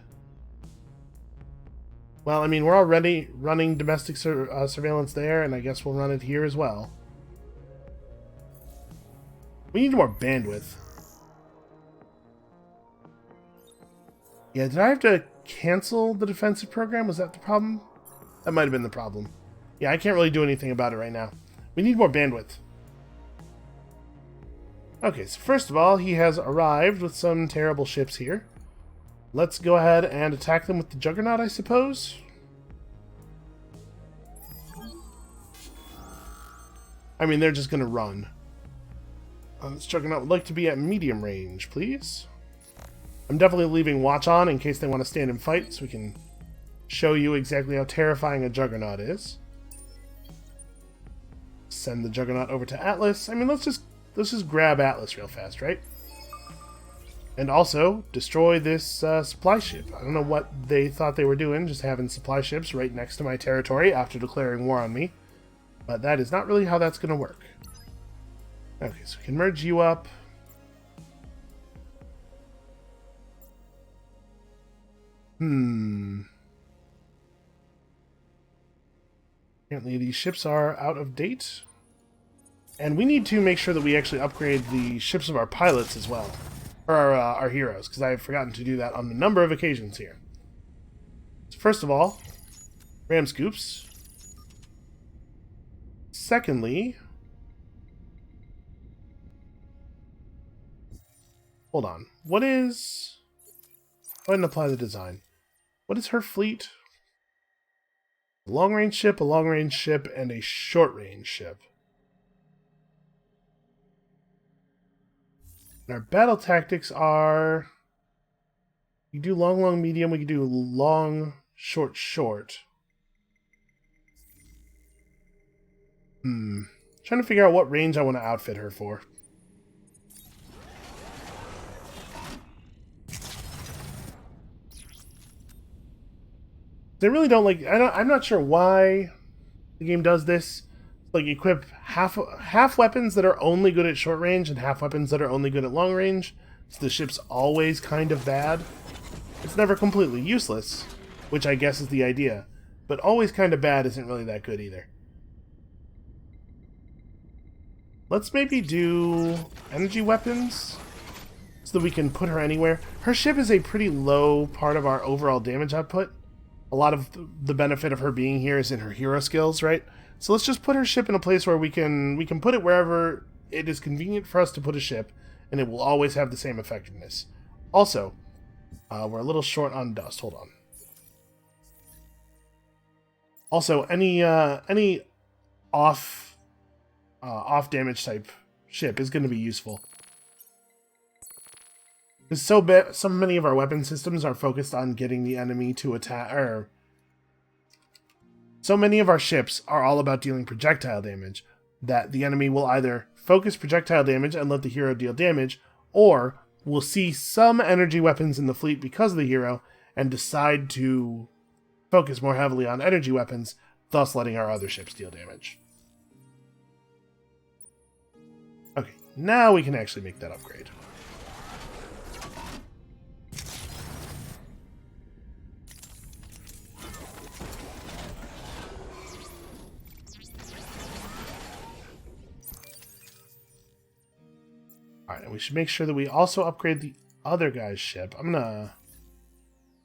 Well, I mean, we're already running domestic surveillance there, and I guess we'll run it here as well. We need more bandwidth. Yeah, did I have to cancel the defensive program? Was that the problem? That might have been the problem. Yeah, I can't really do anything about it right now. We need more bandwidth. Okay, so first of all, he has arrived with some terrible ships here. Let's go ahead and attack them with the Juggernaut, I suppose. I mean, they're just going to run. This Juggernaut would like to be at medium range, please. I'm definitely leaving watch on in case they want to stand and fight, so we can show you exactly how terrifying a Juggernaut is. Send the Juggernaut over to Atlas. I mean, let's just grab Atlas real fast, right? And also, destroy this supply ship. I don't know what they thought they were doing, just having supply ships right next to my territory after declaring war on me. But that is not really how that's going to work. Okay, so we can merge you up. Apparently these ships are out of date. And we need to make sure that we actually upgrade the ships of our pilots as well. Or our heroes, because I have forgotten to do that on a number of occasions here. So first of all, ram scoops. Secondly, hold on. What is... Go ahead and apply the design. What is her fleet? A long-range ship, and a short-range ship. And our battle tactics are... We do long, long, medium. We can do long, short, short. Trying to figure out what range I want to outfit her for. They really don't like... I'm not sure why the game does this. Like, equip half weapons that are only good at short range and half weapons that are only good at long range. So the ship's always kind of bad. It's never completely useless, which I guess is the idea. But always kind of bad isn't really that good either. Let's maybe do energy weapons so that we can put her anywhere. Her ship is a pretty low part of our overall damage output. A lot of the benefit of her being here is in her hero skills, right? So let's just put her ship in a place where we can put it wherever it is convenient for us to put a ship, and it will always have the same effectiveness. Also, we're a little short on dust. Hold on. Also, any off damage type ship is going to be useful. Because so many of our weapon systems are focused on getting the enemy to attack, or so many of our ships are all about dealing projectile damage that the enemy will either focus projectile damage and let the hero deal damage, or will see some energy weapons in the fleet because of the hero and decide to focus more heavily on energy weapons, thus letting our other ships deal damage. Okay, now we can actually make that upgrade. Alright, and we should make sure that we also upgrade the other guy's ship. I'm gonna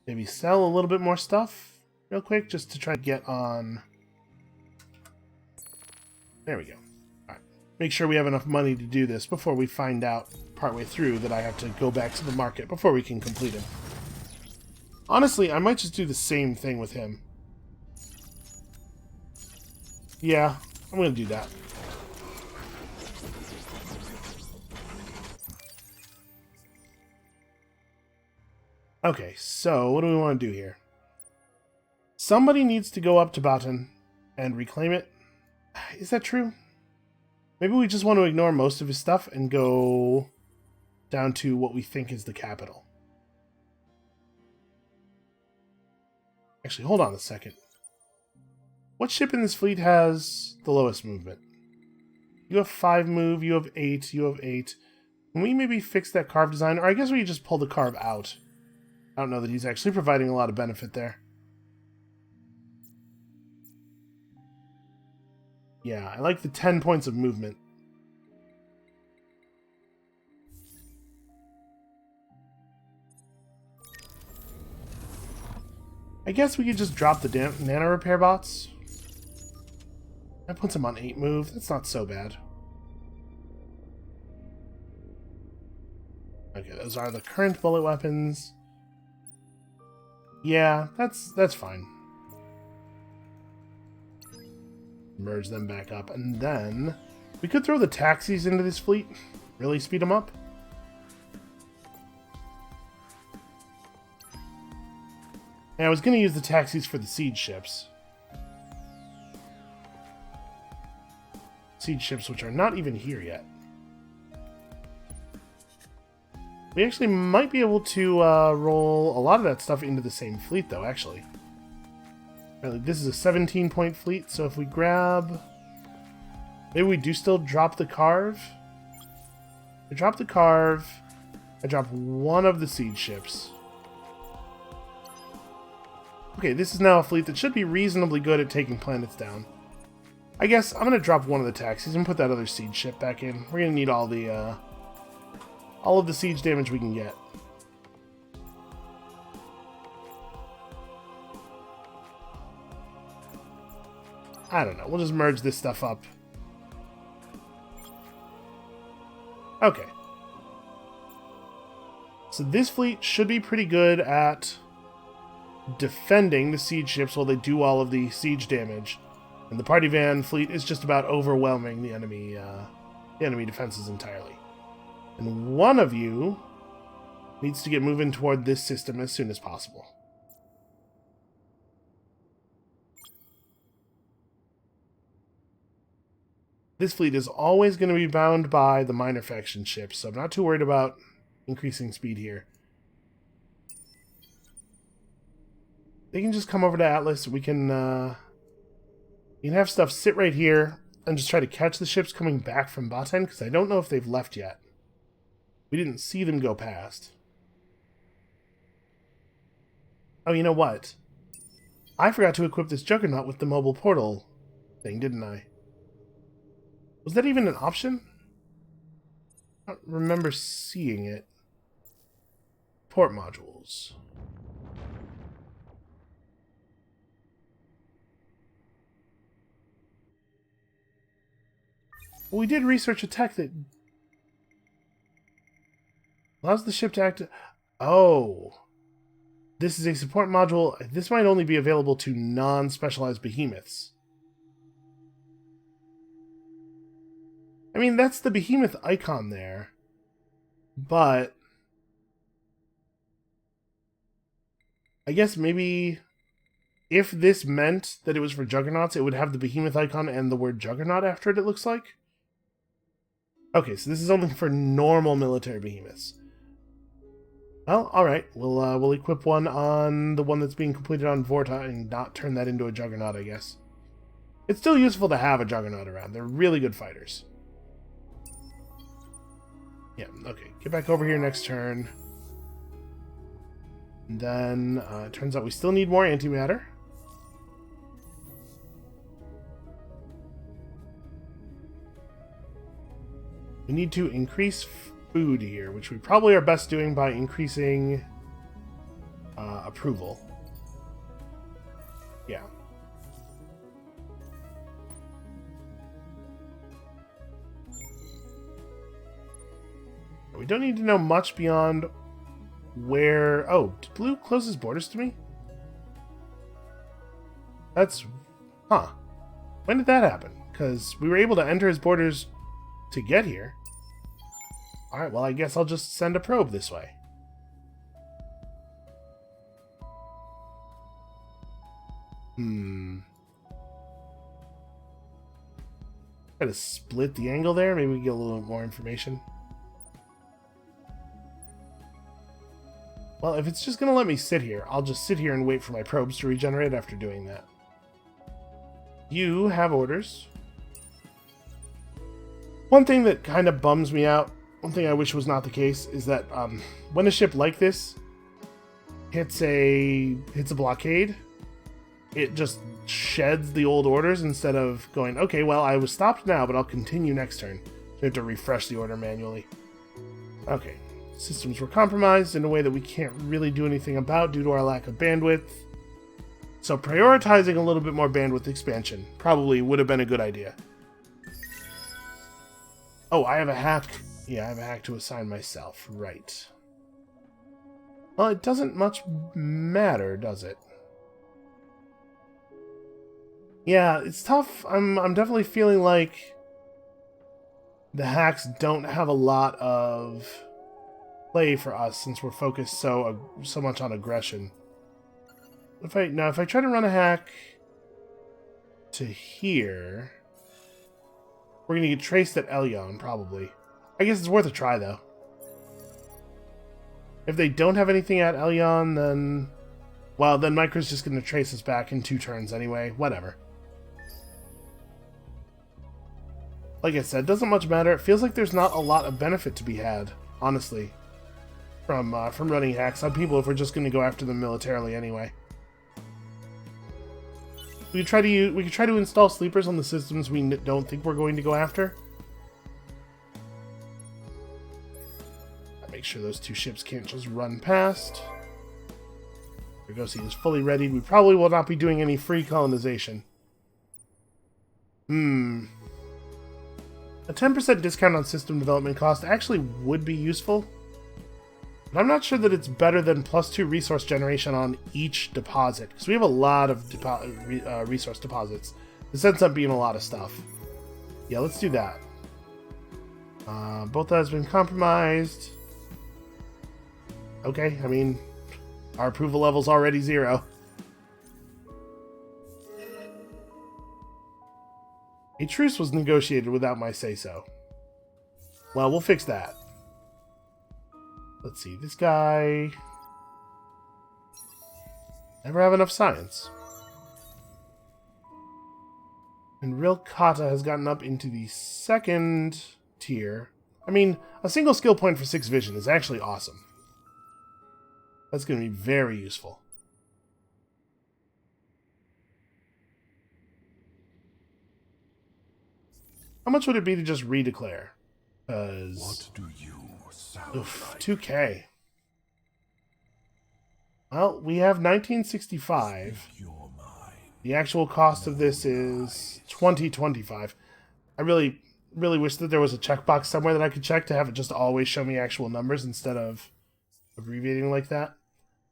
maybe sell a little bit more stuff real quick just to try to get on... There we go. Alright, make sure we have enough money to do this before we find out partway through that I have to go back to the market before we can complete it. Honestly, I might just do the same thing with him. Yeah, I'm gonna do that. Okay, so what do we want to do here? Somebody needs to go up to Baton and reclaim it. Is that true? Maybe we just want to ignore most of his stuff and go down to what we think is the capital. Actually, hold on a second. What ship in this fleet has the lowest movement? You have 5 move, you have 8, you have 8. Can we maybe fix that carve design? Or I guess we just pull the carve out. I don't know that he's actually providing a lot of benefit there. Yeah, I like the 10 points of movement. I guess we could just drop the nano repair bots. That puts him on 8 move. That's not so bad. Okay, those are the current bullet weapons. Yeah, that's fine. Merge them back up, and then we could throw the taxis into this fleet. Really speed them up. And I was going to use the taxis for the siege ships. Siege ships, which are not even here yet. We actually might be able to roll a lot of that stuff into the same fleet, though, actually. This is a 17-point fleet, so if we grab... Maybe we do still drop the carve? I drop the carve. I drop one of the siege ships. Okay, this is now a fleet that should be reasonably good at taking planets down. I guess I'm going to drop one of the taxis and put that other siege ship back in. We're going to need all of the siege damage we can get. I don't know. We'll just merge this stuff up. Okay. So this fleet should be pretty good at defending the siege ships while they do all of the siege damage. And the party van fleet is just about overwhelming the enemy defenses entirely. And one of you needs to get moving toward this system as soon as possible. This fleet is always going to be bound by the minor faction ships, so I'm not too worried about increasing speed here. They can just come over to Atlas. We can have stuff sit right here and just try to catch the ships coming back from Baten, because I don't know if they've left yet. We didn't see them go past. Oh, you know what? I forgot to equip this Juggernaut with the mobile portal thing, didn't I? Was that even an option? I don't remember seeing it. Port modules. Well, we did research a tech that allows the ship to act... Oh. This is a support module. This might only be available to non-specialized behemoths. I mean, that's the behemoth icon there. But I guess maybe if this meant that it was for Juggernauts, it would have the behemoth icon and the word Juggernaut after it looks like. Okay, so this is only for normal military behemoths. Well, alright. We'll equip one on the one that's being completed on Vorta and not turn that into a Juggernaut, I guess. It's still useful to have a Juggernaut around. They're really good fighters. Yeah, okay. Get back over here next turn. And then, it turns out we still need more antimatter. We need to increase food here, which we probably are best doing by increasing approval. Yeah. We don't need to know much beyond where... Oh, did Blue close his borders to me? That's... Huh. When did that happen? Because we were able to enter his borders to get here. Alright, well, I guess I'll just send a probe this way. Try to split the angle there. Maybe we get a little more information. Well, if it's just going to let me sit here, I'll just sit here and wait for my probes to regenerate after doing that. You have orders. One thing that kind of bums me out, one thing I wish was not the case, is that when a ship like this hits a blockade, it just sheds the old orders instead of going, okay, well, I was stopped now, but I'll continue next turn. So you have to refresh the order manually. Okay. Systems were compromised in a way that we can't really do anything about due to our lack of bandwidth. So prioritizing a little bit more bandwidth expansion probably would have been a good idea. Oh, I have a hack. Yeah, I have a hack to assign myself. Right. Well, it doesn't much matter, does it? Yeah, it's tough. I'm definitely feeling like the hacks don't have a lot of play for us since we're focused so much on aggression. If I try to run a hack to here, we're gonna get traced at Elyon probably. I guess it's worth a try though. If they don't have anything at Elyon, then then Micro's just gonna trace us back in 2 turns anyway. Whatever. Like I said, doesn't much matter. It feels like there's not a lot of benefit to be had, honestly, from running hacks on people if we're just going to go after them militarily anyway. We could try to install sleepers on the systems we don't think we're going to go after. Make sure those 2 ships can't just run past. Argosy is fully readied. We probably will not be doing any free colonization. A 10% discount on system development cost actually would be useful. But I'm not sure that it's better than +2 resource generation on each deposit, because we have a lot of resource deposits. This ends up being a lot of stuff. Yeah, let's do that. Both has been compromised. Okay, I mean, our approval level's already 0. A truce was negotiated without my say-so. Well, we'll fix that. Let's see, this guy... never have enough science. And Real Kata has gotten up into the 2nd tier. I mean, a single skill point for 6 vision is actually awesome. That's going to be very useful. How much would it be to just redeclare? What do you sound like? 2K. Well, we have 1965. You're mine. The actual cost of this is 2025. I really wish that there was a checkbox somewhere that I could check to have it just always show me actual numbers instead of abbreviating like that.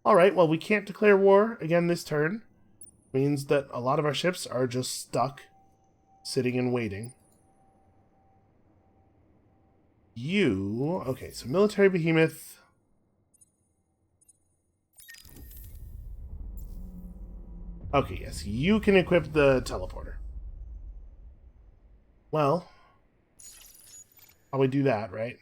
Alright, well, we can't declare war again this turn. Means that a lot of our ships are just stuck, sitting and waiting. Okay, so military behemoth. Okay, yes, you can equip the teleporter. Well, probably do that, right?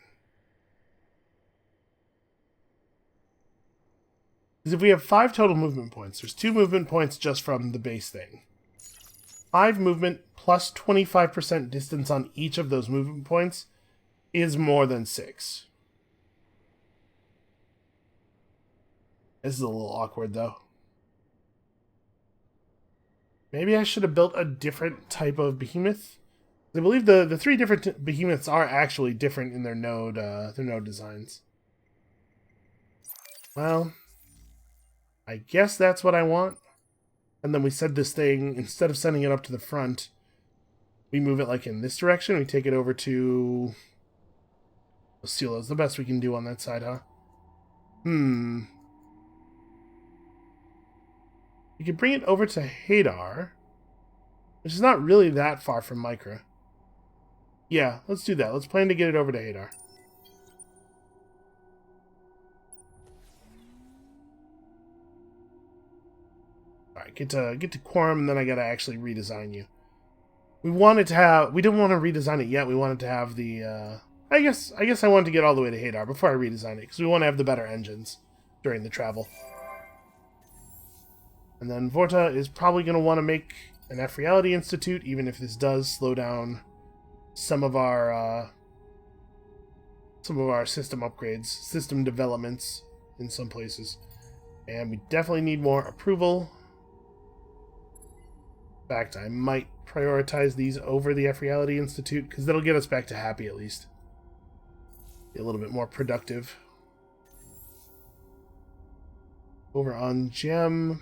Because if we have 5 total movement points, there's 2 movement points just from the base thing. 5 movement plus 25% distance on each of those movement points is more than 6. This is a little awkward, though. Maybe I should have built a different type of behemoth. I believe the 3 different behemoths are actually different in their node designs. Well, I guess that's what I want. And then we set this thing, instead of sending it up to the front, we move it like in this direction. We take it over to Osceola is the best we can do on that side, huh? We could bring it over to Hadar, which is not really that far from Micra. Yeah, let's do that. Let's plan to get it over to Hadar. Alright, get to Quorum, and then I gotta actually redesign you. we wanted to have... We didn't want to redesign it yet. We wanted to have the... I guess I wanted to get all the way to Hadar before I redesign it, because we want to have the better engines during the travel. And then Vorta is probably going to want to make an F-Reality Institute, even if this does slow down some of our system upgrades, system developments in some places. And we definitely need more approval. In fact, I might prioritize these over the F-Reality Institute, because that'll get us back to happy at least. Be a little bit more productive. Over on Gem,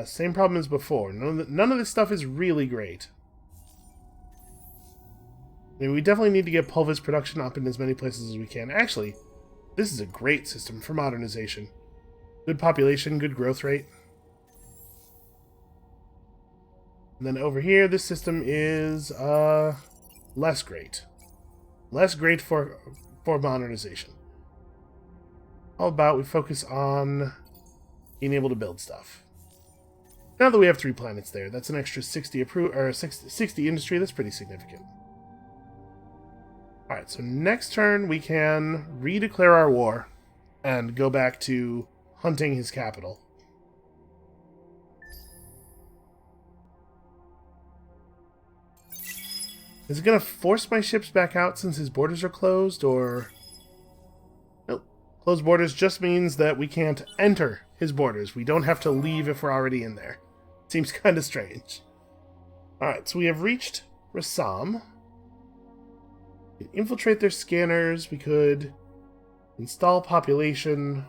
same problem as before. None of this stuff is really great. I mean, we definitely need to get Pulvis production up in as many places as we can. Actually, this is a great system for modernization. Good population, good growth rate. And then over here, this system is less great. Less great for modernization. How about we focus on being able to build stuff? Now that we have 3 planets there, that's an extra 60 industry. That's pretty significant. Alright, so next turn we can redeclare our war and go back to hunting his capital. Is it going to force my ships back out since his borders are closed, or... Nope. Closed borders just means that we can't enter his borders. We don't have to leave if we're already in there. Seems kind of strange. Alright, so we have reached Rassam. We can infiltrate their scanners. We could install population.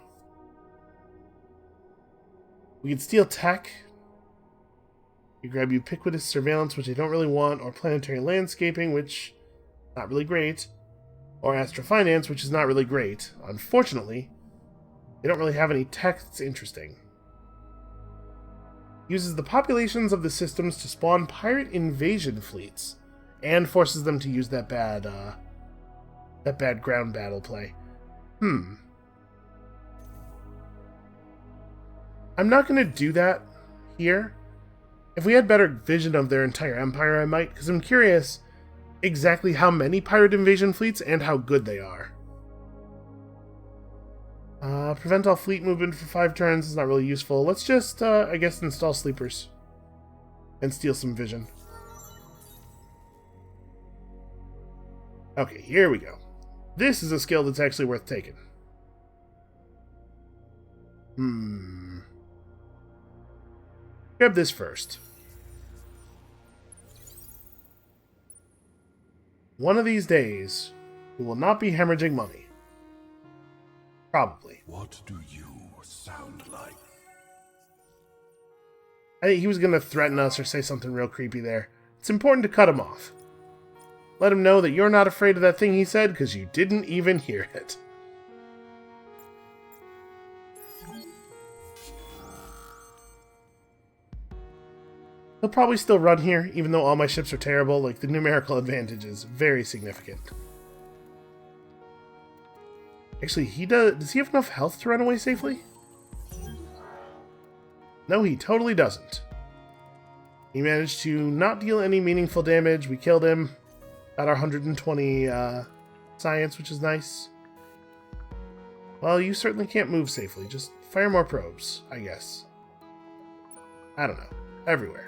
We could steal tech. We grab ubiquitous surveillance, which I don't really want, or planetary landscaping, which is not really great, or astrofinance, which is not really great. Unfortunately, they don't really have any tech that's interesting. Uses the populations of the systems to spawn pirate invasion fleets, and forces them to use that bad ground battle play. I'm not going to do that here. If we had better vision of their entire empire, I might, because I'm curious exactly how many pirate invasion fleets and how good they are. Prevent all fleet movement for 5 turns is not really useful. Let's just, I guess, install sleepers and steal some vision. Okay, here we go. This is a skill that's actually worth taking. Grab this first. One of these days, we will not be hemorrhaging money. Probably. What do you sound like? I think he was going to threaten us or say something real creepy there. It's important to cut him off. Let him know that you're not afraid of that thing he said because you didn't even hear it. He'll probably still run here, even though all my ships are terrible. Like, the numerical advantage is very significant. Actually, does he have enough health to run away safely? No, he totally doesn't. He managed to not deal any meaningful damage. We killed him. Got our 120 science, which is nice. Well, you certainly can't move safely. Just fire more probes, I guess. I don't know. Everywhere.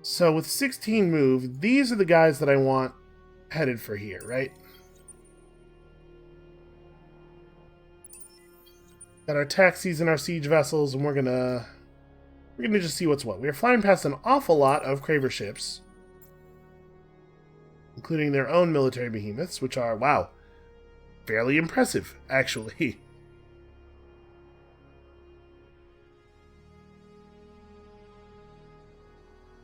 So with 16 move, these are the guys that I want headed for here, right? Got our taxis and our siege vessels, and we're gonna just see what's what. We are flying past an awful lot of Craver ships, including their own military behemoths, which are, wow, fairly impressive, actually.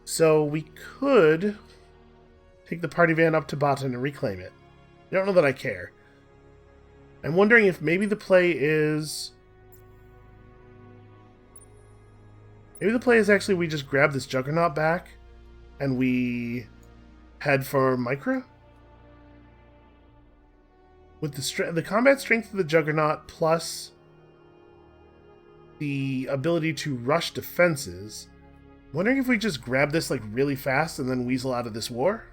So we could take the party van up to Baton and reclaim it. I don't know that I care. I'm wondering if maybe the play is... Maybe the play is actually we just grab this Juggernaut back and we head for Micra? With the combat strength of the Juggernaut plus the ability to rush defenses. I'm wondering if we just grab this like really fast and then weasel out of this war?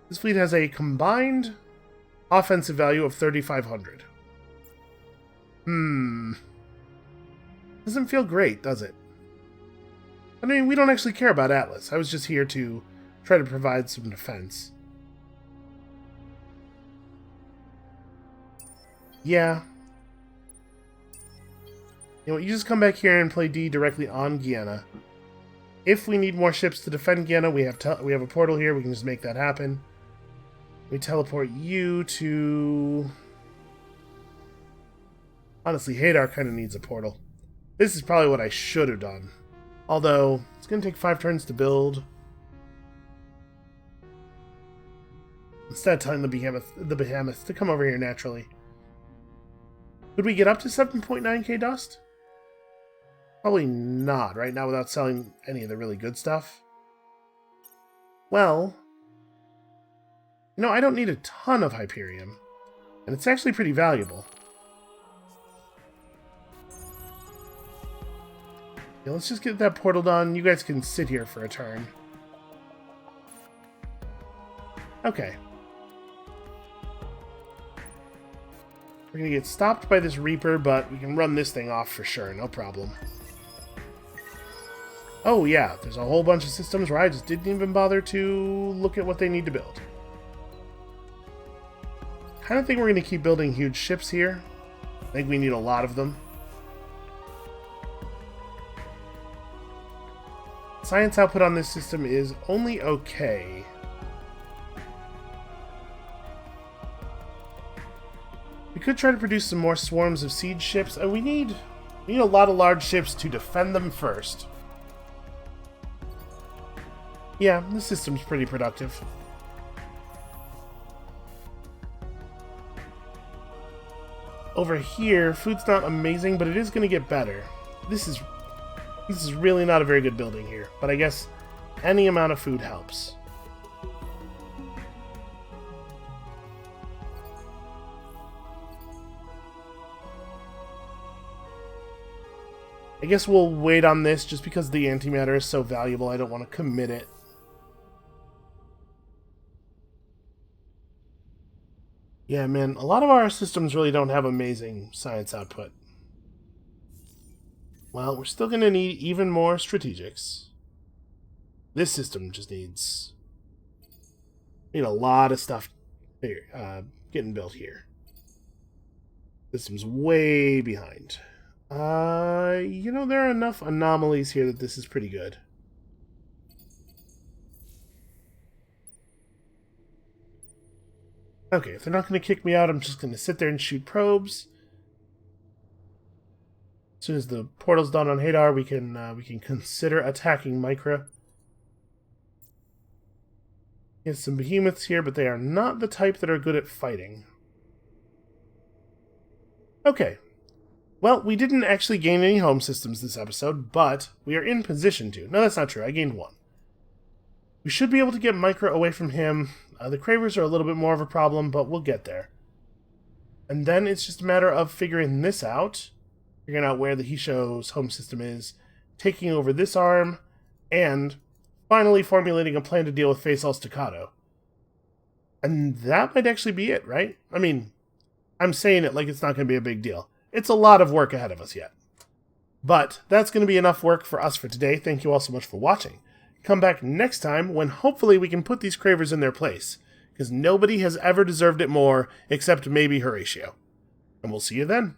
This fleet has a combined offensive value of 3,500. Doesn't feel great, does it? I mean, we don't actually care about Atlas. I was just here to try to provide some defense. Yeah. You know what, you just come back here and play D directly on Guyana. If we need more ships to defend Guyana, we have a portal here. We can just make that happen. We teleport you to... Honestly, Hadar kind of needs a portal. This is probably what I should have done. Although, it's going to take 5 turns to build. Instead of telling the behemoth to come over here naturally. Could we get up to 7.9k dust? Probably not, right now, without selling any of the really good stuff. Well... You know, I don't need a ton of Hyperium. And it's actually pretty valuable. Yeah, let's just get that portal done. You guys can sit here for a turn. Okay. We're gonna get stopped by this Reaper, but we can run this thing off for sure, no problem. Oh yeah, there's a whole bunch of systems where I just didn't even bother to look at what they need to build. I don't think we're going to keep building huge ships here. I think we need a lot of them. Science output on this system is only okay. We could try to produce some more swarms of siege ships. We need a lot of large ships to defend them first. Yeah, this system's pretty productive. Over here, food's not amazing, but it is going to get better. This is really not a very good building here, but I guess any amount of food helps. I guess we'll wait on this just because the antimatter is so valuable. I don't want to commit it. Yeah, man, a lot of our systems really don't have amazing science output. Well, we're still going to need even more strategics. This system just needs a lot of stuff here, getting built here. System's way behind. You know, there are enough anomalies here that this is pretty good. Okay, if they're not going to kick me out, I'm just going to sit there and shoot probes. As soon as the portal's done on Hadar, we can consider attacking Micra. There's some behemoths here, but they are not the type that are good at fighting. Okay. Well, we didn't actually gain any home systems this episode, but we are in position to. No, that's not true. I gained 1. We should be able to get Micra away from him. The Cravers are a little bit more of a problem, but we'll get there. And then it's just a matter of figuring this out. Figuring out where the Hisho's home system is. Taking over this arm. And finally formulating a plan to deal with Faisal's Staccato. And that might actually be it, right? I mean, I'm saying it like it's not going to be a big deal. It's a lot of work ahead of us yet. But that's going to be enough work for us for today. Thank you all so much for watching. Come back next time when hopefully we can put these Cravers in their place. Because nobody has ever deserved it more except maybe Horatio. And we'll see you then.